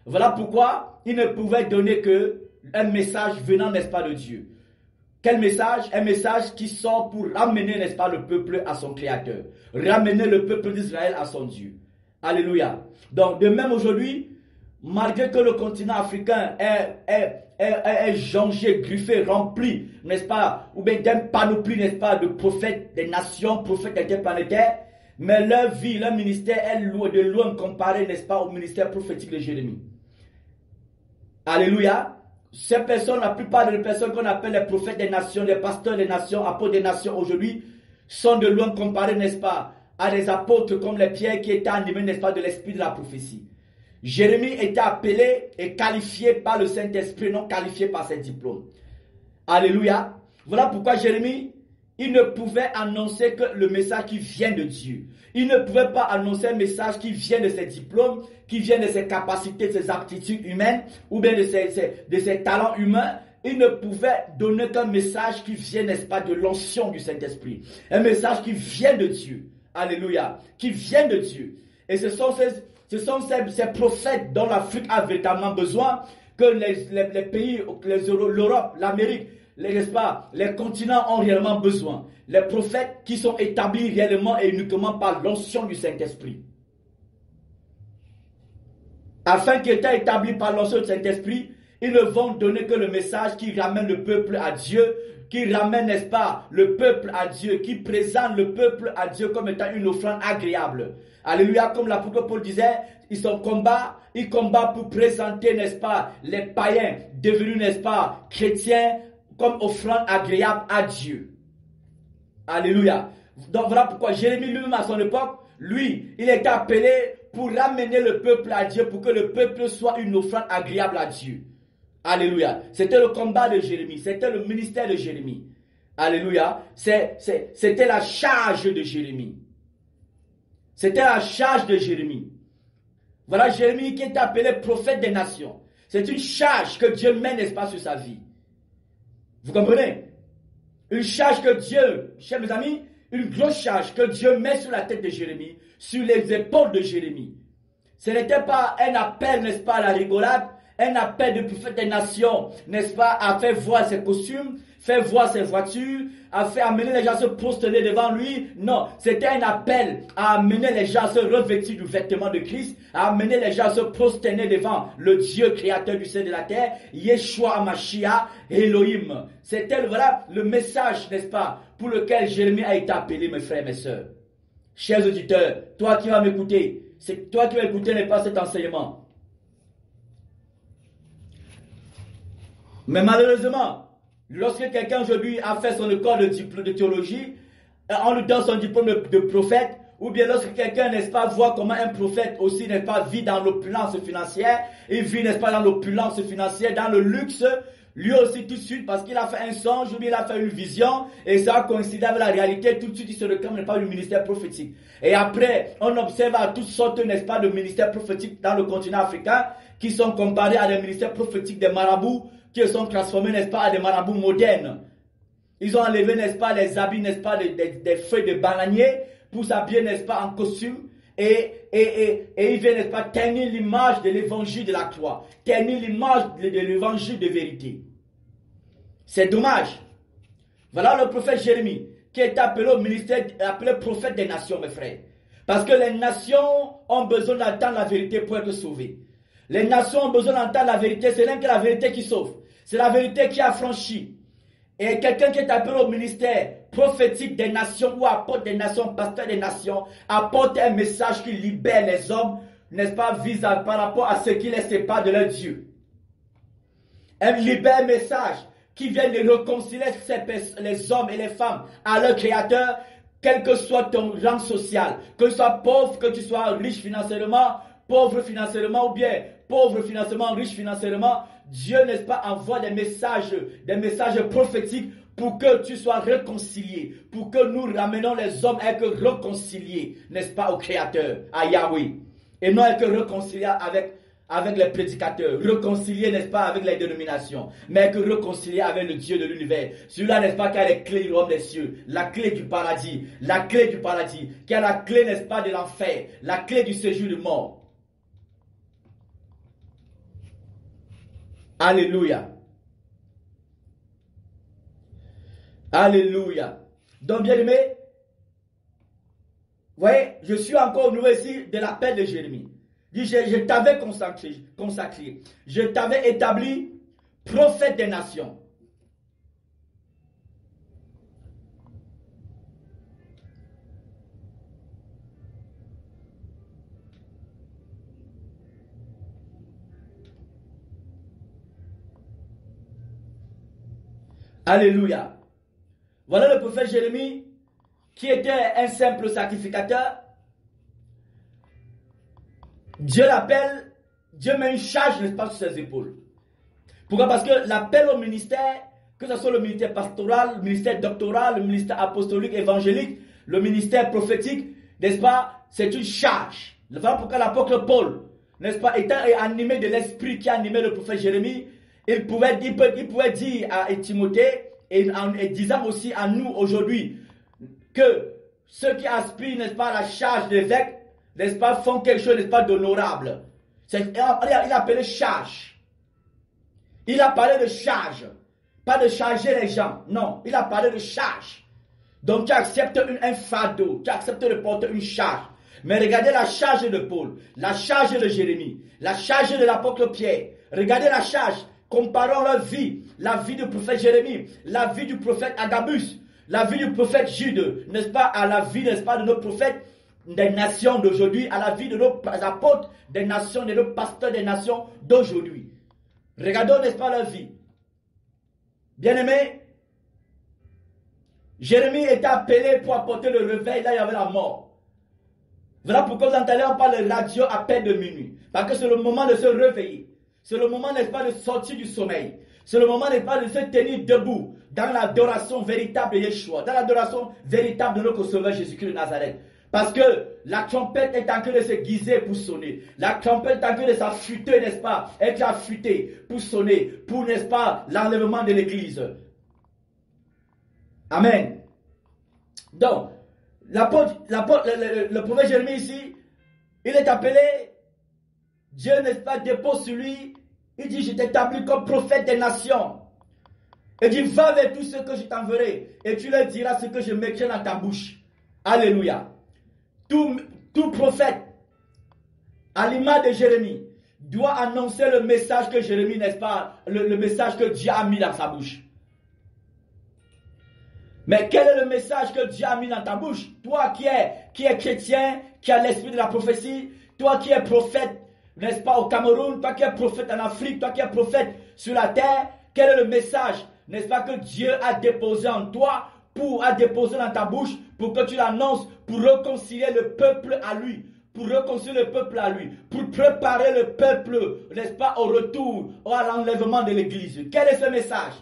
Voilà pourquoi il ne pouvait donner qu'un message venant, n'est-ce pas, de Dieu. Quel message? Un message qui sort pour ramener, n'est-ce pas, le peuple à son Créateur. Ramener le peuple d'Israël à son Dieu. Alléluia. Donc, de même aujourd'hui, malgré que le continent africain est jonché, griffé, rempli, n'est-ce pas, ou bien d'un panoplie, n'est-ce pas, de prophètes des nations, prophètes interplanétaires, mais leur vie, leur ministère est de loin comparé, n'est-ce pas, au ministère prophétique de Jérémie. Alléluia. Ces personnes, la plupart des personnes qu'on appelle les prophètes des nations, les pasteurs des nations, apôtres des nations aujourd'hui, sont de loin comparés, n'est-ce pas, à des apôtres comme les Pierre qui étaient animés, n'est-ce pas, de l'esprit de la prophétie. Jérémie était appelé et qualifié par le Saint-Esprit, non qualifié par ses diplômes. Alléluia. Voilà pourquoi Jérémie, il ne pouvait annoncer que le message qui vient de Dieu. Il ne pouvait pas annoncer un message qui vient de ses diplômes, qui vient de ses capacités, de ses aptitudes humaines, ou bien de ses talents humains, il ne pouvait donner qu'un message qui vient, n'est-ce pas, de l'onction du Saint-Esprit. Un message qui vient de Dieu. Alléluia. Qui vient de Dieu. Et ce sont ces prophètes dont l'Afrique a véritablement besoin, que les pays, l'Europe, l'Amérique, n'est-ce pas, les continents ont réellement besoin. Les prophètes qui sont établis réellement et uniquement par l'onction du Saint-Esprit. Afin qu'ils étant établis par l'onction du Saint-Esprit, ils ne vont donner que le message qui ramène le peuple à Dieu, qui ramène, n'est-ce pas, le peuple à Dieu, qui présente le peuple à Dieu comme étant une offrande agréable. Alléluia, comme l'apôtre Paul disait, ils combattent pour présenter, n'est-ce pas, les païens devenus, n'est-ce pas, chrétiens, comme offrande agréable à Dieu. Alléluia. Donc voilà pourquoi Jérémie lui-même à son époque, lui, il était appelé pour ramener le peuple à Dieu, pour que le peuple soit une offrande agréable à Dieu. Alléluia. C'était le combat de Jérémie, c'était le ministère de Jérémie. Alléluia. C'était la charge de Jérémie. C'était la charge de Jérémie. Voilà Jérémie qui est appelé prophète des nations. C'est une charge que Dieu met, n'est-ce pas, sur sa vie. Vous comprenez? Une charge que Dieu, chers mes amis, une grosse charge que Dieu met sur la tête de Jérémie, sur les épaules de Jérémie. Ce n'était pas un appel, n'est-ce pas, à la rigolade, un appel de prophète des nations, n'est-ce pas, à faire voir ses costumes, faire voir ses voitures, à faire amener les gens à se prosterner devant lui. Non, c'était un appel à amener les gens à se revêtir du vêtement de Christ, à amener les gens à se prosterner devant le Dieu créateur du ciel et de la terre, Yeshua Hamashiach, Elohim. C'était voilà le message, n'est-ce pas, pour lequel Jérémie a été appelé, mes frères et mes sœurs. Chers auditeurs, toi qui vas m'écouter, c'est toi qui vas écouter, n'est pas cet enseignement. Mais malheureusement, lorsque quelqu'un aujourd'hui a fait son école de théologie, on lui donne son diplôme de prophète, ou bien lorsque quelqu'un, n'est-ce pas, voit comment un prophète aussi, n'est-ce pas, vit dans l'opulence financière, il vit, n'est-ce pas, dans l'opulence financière, dans le luxe, lui aussi tout de suite, parce qu'il a fait un songe, ou bien il a fait une vision, et ça a coïncidé avec la réalité, tout de suite il se réclame, n'est pas, du ministère prophétique. Et après, on observe à toutes sortes, n'est-ce pas, de ministères prophétiques dans le continent africain, qui sont comparés à des ministères prophétiques des marabouts, qui sont transformés, n'est-ce pas, à des marabouts modernes. Ils ont enlevé, n'est-ce pas, les habits, n'est-ce pas, des feuilles de bananier pour s'habiller, n'est-ce pas, en costume. Et ils viennent, n'est-ce pas, tenir l'image de l'évangile de la croix, tenir l'image de l'évangile de vérité. C'est dommage. Voilà le prophète Jérémie, qui est appelé au ministère, appelé prophète des nations, mes frères. Parce que les nations ont besoin d'entendre la vérité pour être sauvées. Les nations ont besoin d'entendre la vérité, c'est même que la vérité qui sauve. C'est la vérité qui a franchi. Et quelqu'un qui est appelé au ministère prophétique des nations ou apôtre des nations, pasteur des nations, apporte un message qui libère les hommes, n'est-ce pas, par rapport à ce qui les sépare de leur Dieu. Un libère message qui vient de réconcilier les hommes et les femmes à leur Créateur, quel que soit ton rang social, que tu sois pauvre, que tu sois riche financièrement, pauvre financièrement ou bien pauvre financièrement, riche financièrement, Dieu, n'est-ce pas, envoie des messages prophétiques pour que tu sois réconcilié, pour que nous ramenons les hommes à être réconciliés, n'est-ce pas, au Créateur, à Yahweh, et non être réconciliés avec les prédicateurs, réconciliés, n'est-ce pas, avec les dénominations, mais être réconciliés avec le Dieu de l'univers. Celui-là, n'est-ce pas, qui a les clés du royaume des cieux, la clé du paradis, qui a la clé, n'est-ce pas, de l'enfer, la clé du séjour de mort. Alléluia. Alléluia. Donc, bien aimé, vous voyez, je suis encore au niveau ici de l'appel de Jérémie. Il dit, je t'avais consacré, je t'avais établi prophète des nations. Alléluia. Voilà le prophète Jérémie qui était un simple sacrificateur. Dieu l'appelle, Dieu met une charge, n'est-ce pas, sur ses épaules. Pourquoi? Parce que l'appel au ministère, que ce soit le ministère pastoral, le ministère doctoral, le ministère apostolique, évangélique, le ministère prophétique, n'est-ce pas, c'est une charge. Voilà pourquoi l'apôtre Paul, n'est-ce pas, étant animé de l'esprit qui a animé le prophète Jérémie, il pouvait dire à Timothée, et disant aussi à nous aujourd'hui, que ceux qui aspirent, n'est-ce pas, à la charge d'évêque, n'est-ce pas, font quelque chose, n'est-ce pas, d'honorable. Il a appelé charge. Il a parlé de charge. Pas de charger les gens. Non, il a parlé de charge. Donc tu acceptes un fardeau. Tu acceptes de porter une charge. Mais regardez la charge de Paul, la charge de Jérémie, la charge de l'apôtre Pierre. Regardez la charge. Comparons leur vie, la vie du prophète Jérémie, la vie du prophète Agabus, la vie du prophète Jude, n'est-ce pas, à la vie, n'est-ce pas, de nos prophètes des nations d'aujourd'hui, à la vie de nos apôtres des nations, de nos pasteurs des nations d'aujourd'hui. Regardons, n'est-ce pas, leur vie. Bien-aimés, Jérémie était appelé pour apporter le réveil, là il y avait la mort. Voilà pourquoi vous entendez on parle de radio à peine de minuit. Parce que c'est le moment de se réveiller. C'est le moment, n'est-ce pas, de sortir du sommeil. C'est le moment, n'est-ce pas, de se tenir debout dans l'adoration véritable de Yeshua, dans l'adoration véritable de notre Sauveur Jésus-Christ de Nazareth. Parce que la trompette est en train de se guiser pour sonner. La trompette est en train de s'affûter, n'est-ce pas, être affûtée pour sonner, pour, n'est-ce pas, l'enlèvement de l'Église. Amen. Donc, le prophète Jérémie ici, il est appelé, Dieu, n'est-ce pas, dépose sur lui, il dit, je t'établis comme prophète des nations. Il dit, va vers tous ceux que je t'enverrai, et tu leur diras ce que je mettrai dans ta bouche. Alléluia. Tout prophète, à l'image de Jérémie, doit annoncer le message que Jérémie, n'est-ce pas, le message que Dieu a mis dans sa bouche. Mais quel est le message que Dieu a mis dans ta bouche? Toi qui es chrétien, qui as l'esprit de la prophétie, toi qui es prophète, n'est-ce pas, au Cameroun, toi qui es prophète en Afrique, toi qui es prophète sur la terre, quel est le message, n'est-ce pas, que Dieu a déposé en toi, a déposé dans ta bouche, pour que tu l'annonces, pour réconcilier le peuple à lui, pour réconcilier le peuple à lui, pour préparer le peuple, n'est-ce pas, au retour, à l'enlèvement de l'Église. Quel est ce message?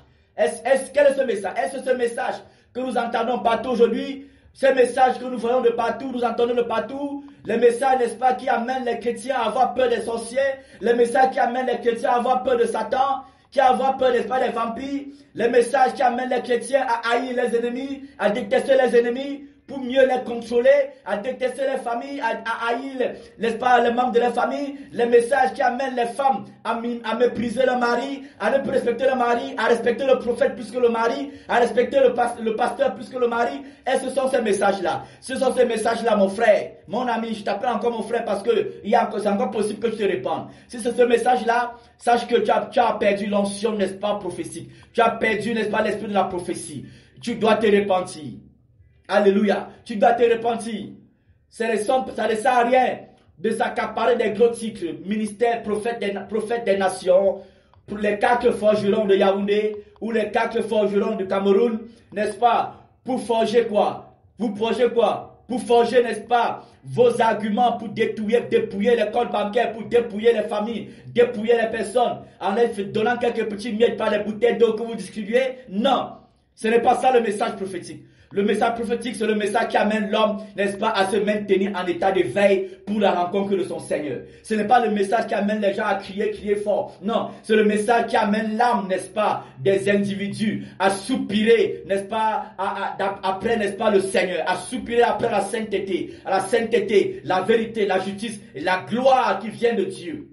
Quel est ce message? Est-ce ce message que nous entendons partout aujourd'hui? Ces messages que nous voyons de partout, nous entendons de partout, les messages, n'est-ce pas, qui amènent les chrétiens à avoir peur des sorciers, les messages qui amènent les chrétiens à avoir peur de Satan, qui avoir peur, n'est-ce pas, des vampires, les messages qui amènent les chrétiens à haïr les ennemis, à détester les ennemis, pour mieux les contrôler, à détester les familles, à haïr, n'est-ce pas, les membres de la famille, les messages qui amènent les femmes à mépriser le mari, à ne plus respecter le mari, à respecter le prophète plus que le mari, à respecter le pasteur plus que le mari. Et ce sont ces messages-là. Ce sont ces messages-là, mon frère, mon ami, je t'appelle encore mon frère parce que c'est encore possible que tu te répandes. Si c'est ce message-là, sache que tu as perdu l'onction, n'est-ce pas, prophétique. Tu as perdu, n'est-ce pas, l'esprit de la prophétie. Tu dois te repentir. Alléluia. Tu dois te repentir. Ça ne sert à rien de s'accaparer des gros titres. Ministère, prophète des nations. Pour les 4 forgerons de Yaoundé ou les 4 forgerons du Cameroun. N'est-ce pas? Pour forger quoi? Vous forgez quoi? Pour forger, n'est-ce pas, vos arguments pour dépouiller les comptes bancaires, pour dépouiller les familles, dépouiller les personnes, en donnant quelques petits miettes par les bouteilles d'eau que vous distribuez. Non. Ce n'est pas ça le message prophétique. Le message prophétique, c'est le message qui amène l'homme, n'est-ce pas, à se maintenir en état de veille pour la rencontre de son Seigneur. Ce n'est pas le message qui amène les gens à crier fort. Non, c'est le message qui amène l'âme, n'est-ce pas, des individus à soupirer, n'est-ce pas, après, n'est-ce pas, le Seigneur, à soupirer après la sainteté, la vérité, la justice et la gloire qui vient de Dieu.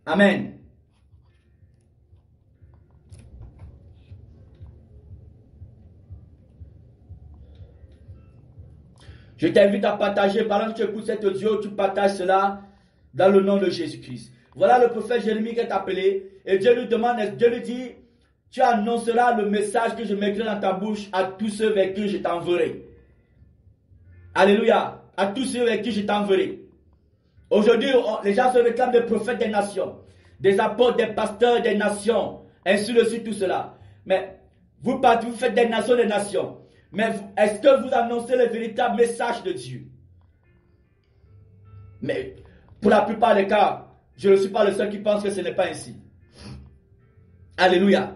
Amen. Je t'invite à partager, pendant que tu écoutes cet audio, tu partages cela dans le nom de Jésus-Christ. Voilà le prophète Jérémie qui est appelé, et Dieu lui demande, Dieu lui dit, tu annonceras le message que je mettrai dans ta bouche à tous ceux vers qui je t'enverrai. Alléluia, à tous ceux vers qui je t'enverrai. Aujourd'hui, les gens se réclament des prophètes des nations, des apôtres, des pasteurs des nations, ainsi de suite, tout cela. Mais vous faites des nations. Mais est-ce que vous annoncez le véritable message de Dieu? Mais pour la plupart des cas, je ne suis pas le seul qui pense que ce n'est pas ainsi. Alléluia.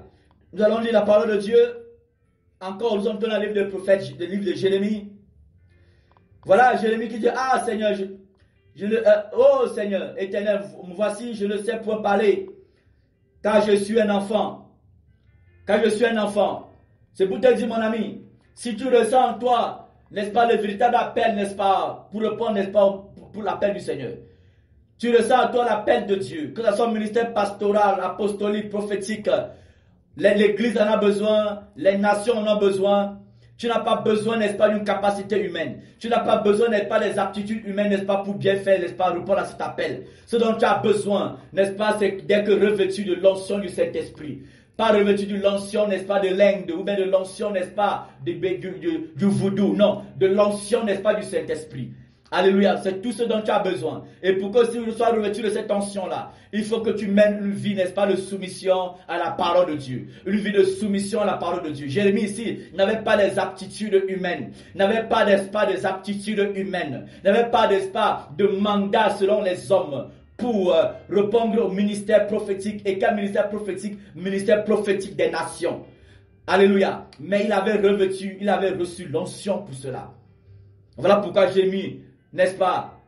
Nous allons lire la parole de Dieu. Encore, nous sommes dans le livre de prophète, le livre de Jérémie. Voilà, Jérémie qui dit, ah Seigneur, oh Seigneur, éternel, voici, je ne sais point parler. car je suis un enfant. Car je suis un enfant. C'est pour te dire, mon ami, si tu ressens en toi, n'est-ce pas, le véritable appel, n'est-ce pas, pour répondre, n'est-ce pas, pour l'appel du Seigneur. Tu ressens en toi l'appel de Dieu, que ce soit ministère pastoral, apostolique, prophétique. L'Église en a besoin, les nations en ont besoin. Tu n'as pas besoin, n'est-ce pas, d'une capacité humaine. Tu n'as pas besoin, n'est-ce pas, des aptitudes humaines, n'est-ce pas, pour bien faire, n'est-ce pas, répondre à cet appel. Ce dont tu as besoin, n'est-ce pas, c'est d'être revêtu de l'onction du Saint-Esprit. Pas revêtu de l'onction, n'est-ce pas, de l'Inde, ou bien de l'onction, n'est-ce pas, du voodoo. Non, de l'onction, n'est-ce pas, du Saint-Esprit. Alléluia, c'est tout ce dont tu as besoin. Et pour que tu sois revêtu de cette onction-là, il faut que tu mènes une vie, n'est-ce pas, de soumission à la parole de Dieu. Une vie de soumission à la parole de Dieu. Jérémie ici n'avait pas les aptitudes humaines. N'avait pas, n'est-ce pas, des aptitudes humaines. N'avait pas, n'est-ce pas, de mandat selon les hommes pour répondre au ministère prophétique. Et quel ministère prophétique? Ministère prophétique des nations. Alléluia. Mais il avait revêtu, il avait reçu l'onction pour cela. Voilà pourquoi Jérémie, n'est-ce pas,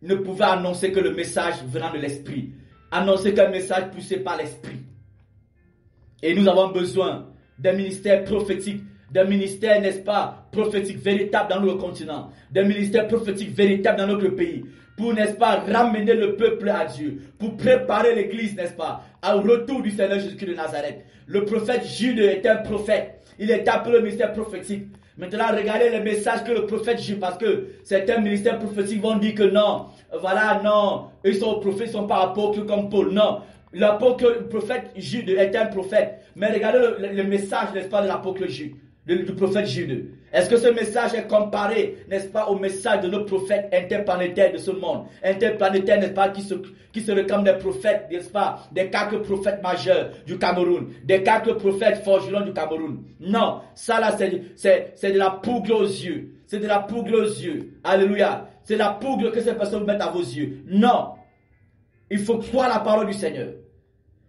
ne pouvait annoncer que le message venant de l'Esprit. Annoncer qu'un message poussé par l'Esprit. Et nous avons besoin d'un ministère prophétique, d'un ministère, n'est-ce pas, prophétique véritable dans notre continent, d'un ministère prophétique véritable dans notre pays, pour, n'est-ce pas, ramener le peuple à Dieu, pour préparer l'Église, n'est-ce pas, au retour du Seigneur Jésus-Christ de Nazareth. Le prophète Jude était un prophète, il est appelé le ministère prophétique. Maintenant, regardez les messages que le prophète Jude, parce que certains ministères prophétiques vont dire que non, voilà, non, ils sont prophètes, ils ne sont pas apôtres comme Paul, non. Le prophète Jude est un prophète, mais regardez le message, n'est-ce pas, de l'apôtre Jude, du prophète Jude. Est-ce que ce message est comparé, n'est-ce pas, au message de nos prophètes interplanétaires de ce monde? Interplanétaires, n'est-ce pas, qui se réclament des prophètes, n'est-ce pas, des 4 prophètes majeurs du Cameroun, des 4 prophètes forgerons du Cameroun. Non, ça là, c'est de la poudre aux yeux. C'est de la poudre aux yeux. Alléluia. C'est la poudre que ces personnes mettent à vos yeux. Non. Il faut croire la parole du Seigneur.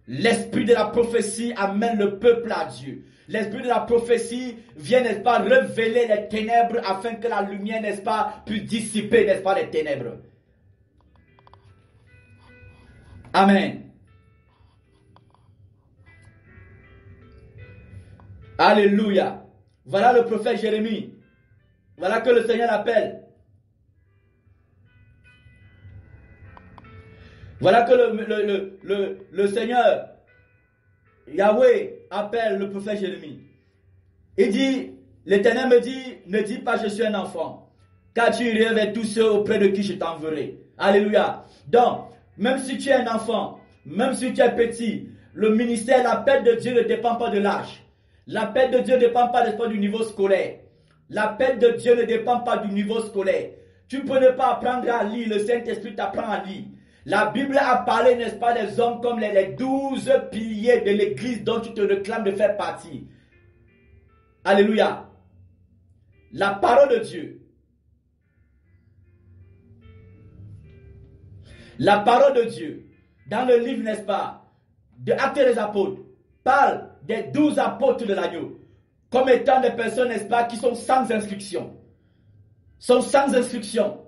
L'esprit de la prophétie amène le peuple à Dieu. L'esprit de la prophétie vient, n'est-ce pas, révéler les ténèbres afin que la lumière, n'est-ce pas, puisse dissiper, n'est-ce pas, les ténèbres. Amen. Alléluia. Voilà le prophète Jérémie. Voilà que le Seigneur l'appelle. Voilà que le Seigneur, Yahweh, appelle le prophète Jérémie. Il dit, l'Éternel me dit, ne dis pas je suis un enfant, car tu irais vers tous ceux auprès de qui je t'enverrai. Alléluia. Donc, même si tu es un enfant, même si tu es petit, le ministère, l'appel de Dieu ne dépend pas de l'âge. L'appel de Dieu ne dépend pas, n'est-ce pas, du niveau scolaire. L'appel de Dieu ne dépend pas du niveau scolaire. Tu peux ne pas apprendre à lire, le Saint-Esprit t'apprend à lire. La Bible a parlé, n'est-ce pas, des hommes comme les 12 piliers de l'Église dont tu te réclames de faire partie. Alléluia. La parole de Dieu. La parole de Dieu, dans le livre, n'est-ce pas, de Actes des Apôtres, parle des 12 apôtres de l'agneau, comme étant des personnes, n'est-ce pas, qui sont sans instruction. Sont sans instruction.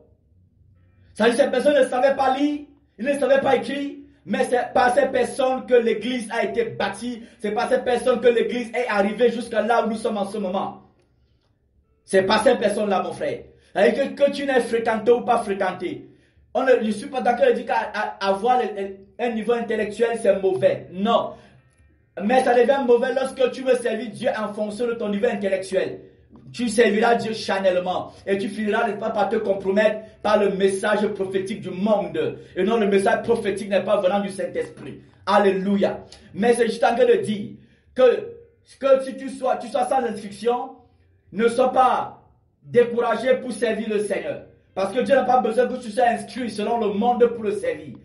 Ça veut dire que ces personnes ne savaient pas lire, ils ne savaient pas écrire, mais c'est par ces personnes que l'Église a été bâtie, c'est par ces personnes que l'Église est arrivée jusqu'à là où nous sommes en ce moment. C'est par ces personnes-là, mon frère. C'est-à-dire que tu n'es fréquenté ou pas fréquenté. Je ne suis pas d'accord de dire qu'avoir un niveau intellectuel, c'est mauvais. Non. Mais ça devient mauvais lorsque tu veux servir Dieu en fonction de ton niveau intellectuel. Tu serviras Dieu charnellement et tu finiras pas par te compromettre par le message prophétique du monde. Et non, le message prophétique n'est pas venant du Saint-Esprit. Alléluia. Mais c'est juste en train de dire que si tu sois sans instruction, ne sois pas découragé pour servir le Seigneur. Parce que Dieu n'a pas besoin que tu sois inscrit selon le monde pour le servir.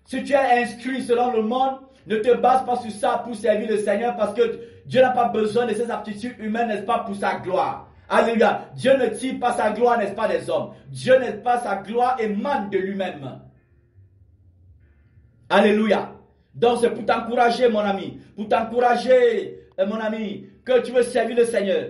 Si tu es inscrit selon le monde, ne te base pas sur ça pour servir le Seigneur parce que Dieu n'a pas besoin de ses aptitudes humaines, n'est-ce pas, pour sa gloire. Alléluia. Dieu ne tire pas sa gloire, n'est-ce pas, des hommes. Dieu n'est pas sa gloire, émane de lui-même. Alléluia. Donc c'est pour t'encourager, mon ami. Pour t'encourager, mon ami, que tu veux servir le Seigneur.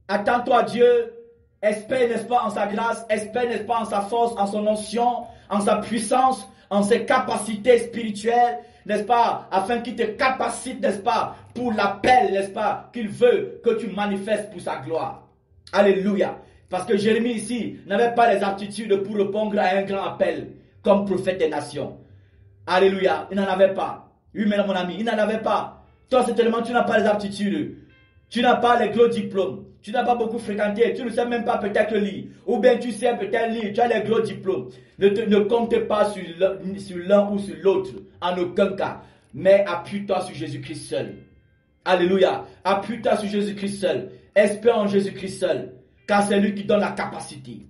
Attends-toi à Dieu. Espère, n'est-ce pas, en sa grâce. Espère, n'est-ce pas, en sa force, en son onction, en sa puissance, en ses capacités spirituelles. n'est-ce pas, afin qu'il te capacite, n'est-ce pas, pour l'appel, n'est-ce pas, qu'il veut que tu manifestes pour sa gloire. Alléluia. Parce que Jérémie ici n'avait pas les aptitudes pour répondre à un grand appel comme prophète des nations. Alléluia. Il n'en avait pas. Oui, mais mon ami, il n'en avait pas. Toi, certainement, tu n'as pas les aptitudes. Tu n'as pas les gros diplômes. Tu n'as pas beaucoup fréquenté. Tu ne sais même pas peut-être lire. Ou bien tu sais peut-être lire. Tu as les gros diplômes. Ne compte pas sur l'un ou sur l'autre. En aucun cas. Mais appuie-toi sur Jésus-Christ seul. Alléluia. Appuie-toi sur Jésus-Christ seul. Espère en Jésus-Christ seul. Car c'est lui qui donne la capacité.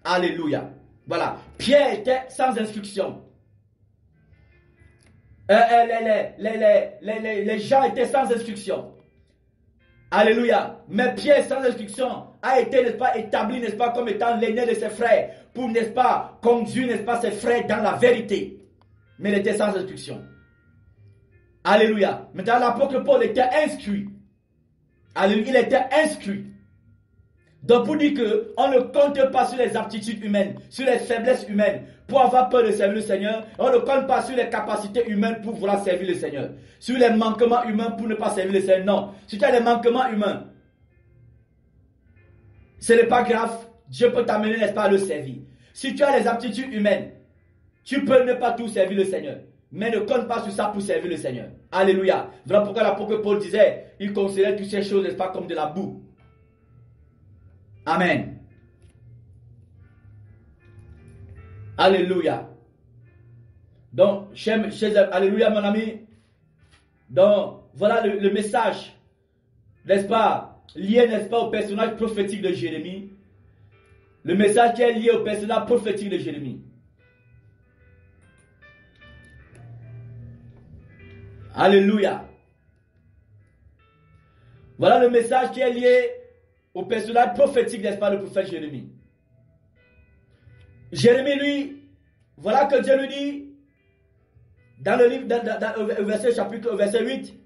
Alléluia. Voilà. Pierre était sans instruction. Les gens étaient sans instruction. Alléluia. Mais Pierre, sans instruction, a été, n'est-ce pas, établi, n'est-ce pas, comme étant l'aîné de ses frères, pour, n'est-ce pas, conduire, n'est-ce pas, ses frères dans la vérité. Mais il était sans instruction. Alléluia. Maintenant, l'apôtre Paul était instruit. Alléluia. Il était instruit. Donc, pour dire qu'on ne compte pas sur les aptitudes humaines, sur les faiblesses humaines, pour avoir peur de servir le Seigneur. On ne compte pas sur les capacités humaines pour vouloir servir le Seigneur. Sur les manquements humains pour ne pas servir le Seigneur. Non. Si tu as des manquements humains, ce n'est pas grave. Dieu peut t'amener, n'est-ce pas, à le servir. Si tu as les aptitudes humaines, tu peux ne pas tout servir le Seigneur. Mais ne compte pas sur ça pour servir le Seigneur. Alléluia. Voilà pourquoi l'apôtre Paul disait, il considérait toutes ces choses, n'est-ce pas, comme de la boue. Amen. Alléluia. Donc, alléluia mon ami. Donc, voilà le message, n'est-ce pas, lié, n'est-ce pas, au personnage prophétique de Jérémie. Le message qui est lié au personnage prophétique de Jérémie. Alléluia. Voilà le message qui est lié au personnage prophétique, n'est-ce pas, le prophète Jérémie. Jérémie, lui, voilà que Dieu lui dit, dans le livre, au verset 8,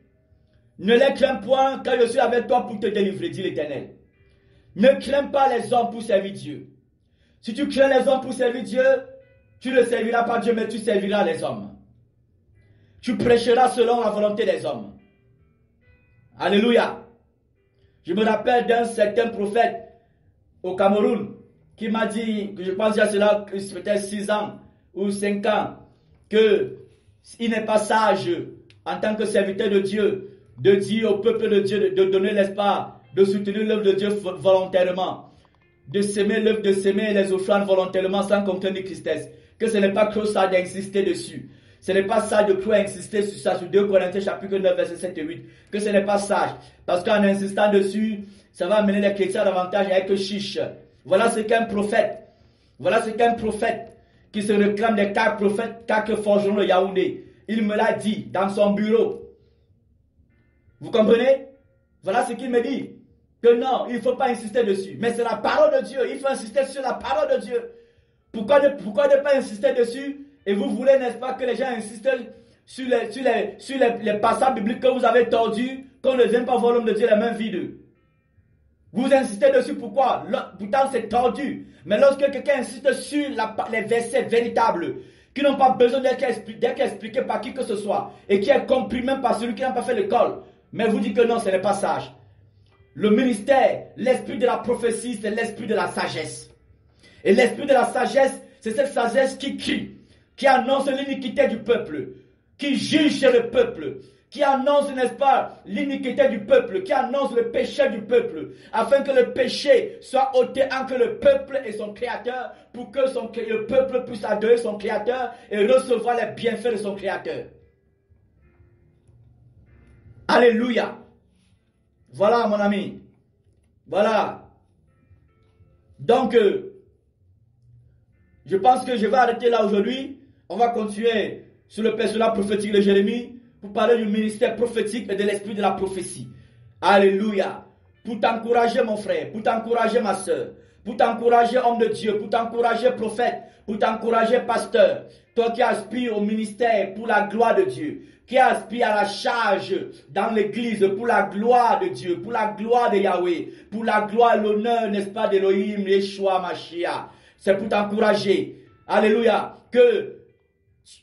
ne les crains point, car je suis avec toi pour te délivrer, dit l'Éternel. Ne crains pas les hommes pour servir Dieu. Si tu crains les hommes pour servir Dieu, tu ne serviras pas Dieu, mais tu serviras les hommes. Tu prêcheras selon la volonté des hommes. Alléluia. Je me rappelle d'un certain prophète au Cameroun qui m'a dit, que je pense qu'il y a cela peut-être 6 ans ou 5 ans, qu'il n'est pas sage en tant que serviteur de Dieu, de dire au peuple de Dieu, de donner l'espoir, de soutenir l'œuvre de Dieu volontairement, de s'aimer l'œuvre, de s'aimer les offrandes volontairement sans aucune tristesse, que ce n'est pas trop ça d'insister dessus. Ce n'est pas sage de croire insister sur ça, sur 2 Corinthiens chapitre 9, verset 7 et 8, que ce n'est pas sage, parce qu'en insistant dessus, ça va amener les chrétiens davantage à être chiches. Voilà ce qu'un prophète, voilà ce qu'un prophète qui se réclame des 4 prophètes, 4 forgerons de Yaoundé, il me l'a dit dans son bureau. Vous comprenez? Voilà ce qu'il me dit. Que non, il ne faut pas insister dessus. Mais c'est la parole de Dieu. Il faut insister sur la parole de Dieu. Pourquoi ne pas insister dessus? Et vous voulez, n'est-ce pas, que les gens insistent sur les passages bibliques que vous avez tordus, qu'on ne vienne pas voir l'homme de Dieu les mains vides. Vous insistez dessus, pourquoi? Pourtant c'est tordu. Mais lorsque quelqu'un insiste sur les versets véritables, qui n'ont pas besoin d'être expliqués par qui que ce soit, et qui est compris même par celui qui n'a pas fait l'école, mais vous dites que non, ce n'est pas sage. Le ministère, l'esprit de la prophétie, c'est l'esprit de la sagesse. Et l'esprit de la sagesse, c'est cette sagesse qui crie, qui annonce l'iniquité du peuple, qui juge chez le peuple, qui annonce, n'est-ce pas, l'iniquité du peuple, qui annonce le péché du peuple, afin que le péché soit ôté entre le peuple et son Créateur, pour que le peuple puisse adorer son Créateur et recevoir les bienfaits de son Créateur. Alléluia. Voilà, mon ami. Voilà. Donc, je pense que je vais arrêter là aujourd'hui. On va continuer sur le personnage prophétique de Jérémie pour parler du ministère prophétique et de l'esprit de la prophétie. Alléluia. Pour t'encourager, mon frère, pour t'encourager, ma soeur, pour t'encourager, homme de Dieu, pour t'encourager, prophète, pour t'encourager, pasteur, toi qui aspires au ministère pour la gloire de Dieu, qui aspire à la charge dans l'église pour la gloire de Dieu, pour la gloire de Yahweh, pour la gloire et l'honneur, n'est-ce pas, d'Elohim, Yeshua, Mashiach. C'est pour t'encourager. Alléluia. Que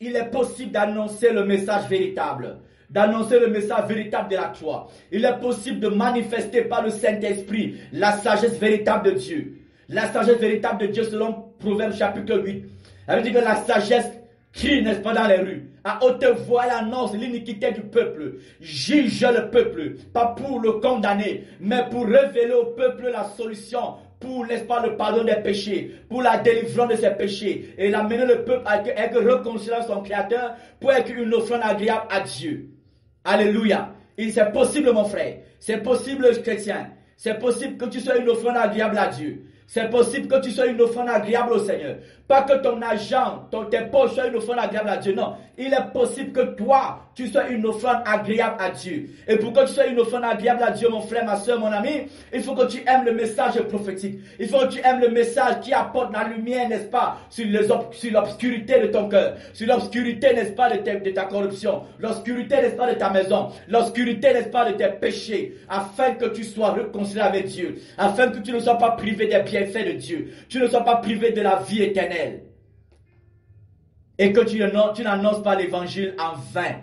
il est possible d'annoncer le message véritable. D'annoncer le message véritable de la croix. Il est possible de manifester par le Saint-Esprit la sagesse véritable de Dieu. La sagesse véritable de Dieu selon Proverbes chapitre 8. Ça veut dire que la sagesse crie, n'est-ce pas, dans les rues. À haute voix, elle annonce l'iniquité du peuple. Juge le peuple. Pas pour le condamner, mais pour révéler au peuple la solution. Pour, n'est-ce pas, le pardon des péchés. Pour la délivrance de ses péchés. Et l'amener le peuple à être réconcilié à son Créateur. Pour être une offrande agréable à Dieu. Alléluia. C'est possible, mon frère. C'est possible, chrétien. C'est possible que tu sois une offrande agréable à Dieu. C'est possible que tu sois une offrande agréable au Seigneur. Pas que ton argent, tes poches soient une offrande agréable à Dieu. Non. Il est possible que toi, tu sois une offrande agréable à Dieu. Et pour que tu sois une offrande agréable à Dieu, mon frère, ma soeur, mon ami, il faut que tu aimes le message prophétique. Il faut que tu aimes le message qui apporte la lumière, n'est-ce pas, sur l'obscurité de ton cœur. Sur l'obscurité, n'est-ce pas, de ta corruption. L'obscurité, n'est-ce pas, de ta maison. L'obscurité, n'est-ce pas, de tes péchés. Afin que tu sois réconcilié avec Dieu. Afin que tu ne sois pas privé des bienfaits de Dieu. Tu ne sois pas privé de la vie éternelle. Et que tu n'annonces pas l'évangile en vain.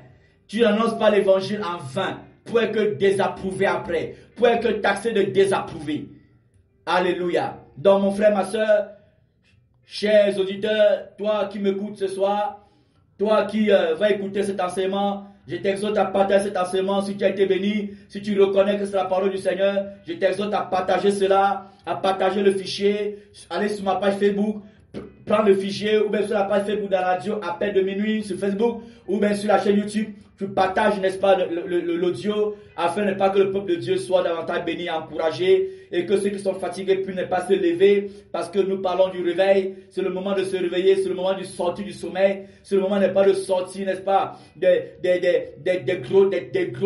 Tu n'annonces pas l'évangile en vain pour être désapprouvé après. Pour être taxé de désapprouvé. Alléluia. Donc mon frère, ma soeur, chers auditeurs, toi qui m'écoutes ce soir, toi qui vas écouter cet enseignement, je t'exhorte à partager cet enseignement si tu as été béni, si tu reconnais que c'est la parole du Seigneur. Je t'exhorte à partager cela, à partager le fichier, aller sur ma page Facebook, prendre le fichier, ou bien sur la page Facebook de la radio, appel de minuit sur Facebook, ou bien sur la chaîne YouTube. Tu partages, n'est-ce pas, l'audio, afin de pas que le peuple de Dieu soit davantage béni, encouragé, et que ceux qui sont fatigués puissent ne pas se lever, parce que nous parlons du réveil. C'est le moment de se réveiller, c'est le moment de sortir du sommeil, c'est le moment n'est pas de sortir, n'est-ce pas, des gros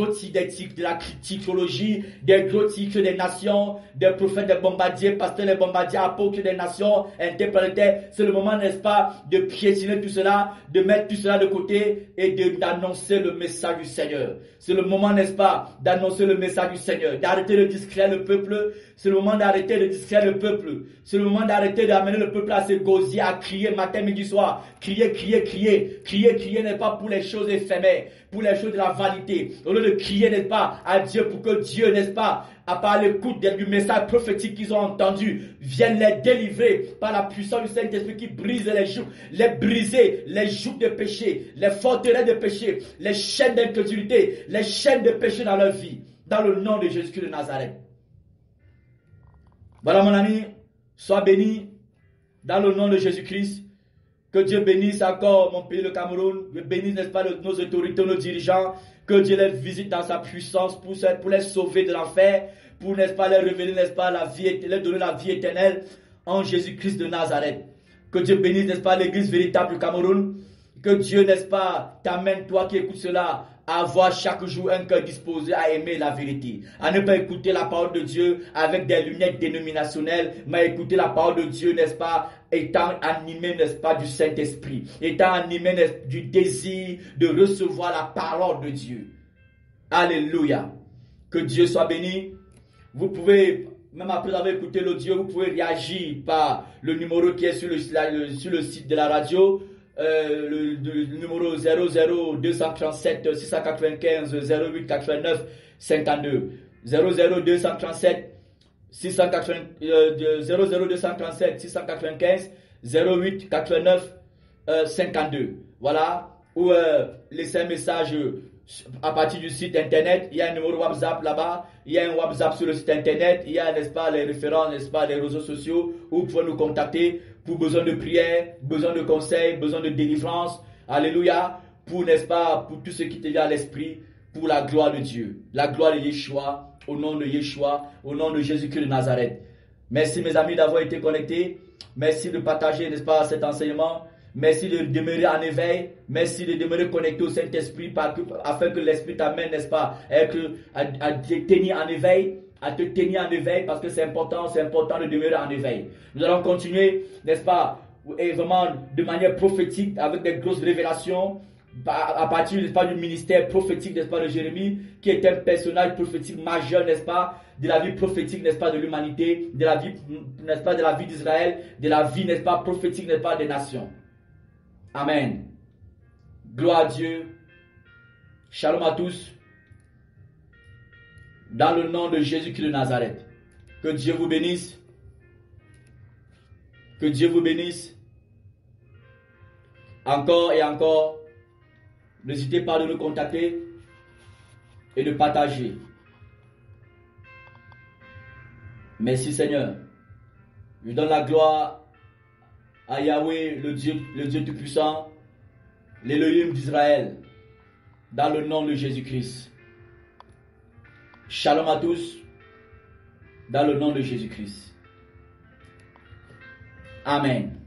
titres de la critiquologie, des gros titres des nations, des prophètes, des bombardiers, pasteurs, des bombardiers, apôtres des nations, interprétaires. C'est le moment, n'est-ce pas, de piétiner tout cela, de mettre tout cela de côté et d'annoncer le message du Seigneur. C'est le moment, n'est-ce pas, d'annoncer le message du Seigneur, d'arrêter de distraire le peuple. C'est le moment d'arrêter de distraire le peuple. C'est le moment d'arrêter d'amener le peuple à se gosier, à crier matin, midi, soir. Crier, crier, crier. Crier, crier n'est pas pour les choses éphémères, pour les choses de la vanité. Au lieu de crier, n'est-ce pas, à Dieu pour que Dieu, n'est-ce pas, à part l'écoute du message prophétique qu'ils ont entendu, vienne les délivrer par la puissance du Saint-Esprit qui brise les jougs, les jougs de péché, les forteresses de péché, les chaînes d'incrédulité, les chaînes de péché dans leur vie, dans le nom de Jésus-Christ de Nazareth. Voilà mon ami, sois béni dans le nom de Jésus-Christ. Que Dieu bénisse encore mon pays, le Cameroun. Que bénisse, n'est-ce pas, nos autorités, nos dirigeants. Que Dieu les visite dans sa puissance pour les sauver de l'enfer. Pour, n'est-ce pas, les révéler, n'est-ce pas, la vie, les donner la vie éternelle en Jésus-Christ de Nazareth. Que Dieu bénisse, n'est-ce pas, l'église véritable du Cameroun. Que Dieu, n'est-ce pas, t'amène, toi qui écoutes cela, à avoir chaque jour un cœur disposé à aimer la vérité, à ne pas écouter la parole de Dieu avec des lunettes dénominationnelles, mais écouter la parole de Dieu, n'est-ce pas, étant animé, n'est-ce pas, du Saint-Esprit, étant animé du désir de recevoir la parole de Dieu. Alléluia. Que Dieu soit béni. Vous pouvez, même après avoir écouté l'audio, vous pouvez réagir par le numéro qui est sur le site de la radio. Le numéro 00237 695 08 89 52 00237 695 08 89 52. Voilà, ou laissez un message à partir du site internet. Il y a un numéro WhatsApp là-bas, il y a un WhatsApp sur le site internet, il y a, n'est-ce pas, les références, n'est-ce pas, les réseaux sociaux où vous pouvez nous contacter pour besoin de prière, besoin de conseils, besoin de délivrance. Alléluia. Pour, n'est-ce pas, pour tout ce qui te vient à l'esprit, pour la gloire de Dieu, la gloire de Yeshua, au nom de Yeshua, au nom de Jésus-Christ de Nazareth. Merci mes amis d'avoir été connectés. Merci de partager, n'est-ce pas, cet enseignement. Merci de demeurer en éveil. Merci de demeurer connecté au Saint-Esprit afin que l'Esprit t'amène, n'est-ce pas, à te tenir en éveil. À te tenir en éveil parce que c'est important de demeurer en éveil. Nous allons continuer, n'est-ce pas, et vraiment de manière prophétique avec des grosses révélations à partir, n'est-ce pas, du ministère prophétique, n'est-ce pas, de Jérémie, qui est un personnage prophétique majeur, n'est-ce pas, de la vie prophétique, n'est-ce pas, de l'humanité, de la vie, n'est-ce pas, de la vie d'Israël, de la vie, n'est-ce pas, prophétique, n'est-ce pas, des nations. Amen. Gloire à Dieu. Shalom à tous. Dans le nom de Jésus-Christ de Nazareth. Que Dieu vous bénisse. Que Dieu vous bénisse. Encore et encore. N'hésitez pas de nous contacter et de partager. Merci Seigneur. Je donne la gloire à Yahweh, le Dieu Tout-Puissant, l'Élohim d'Israël, dans le nom de Jésus-Christ. Shalom à tous, dans le nom de Jésus-Christ. Amen.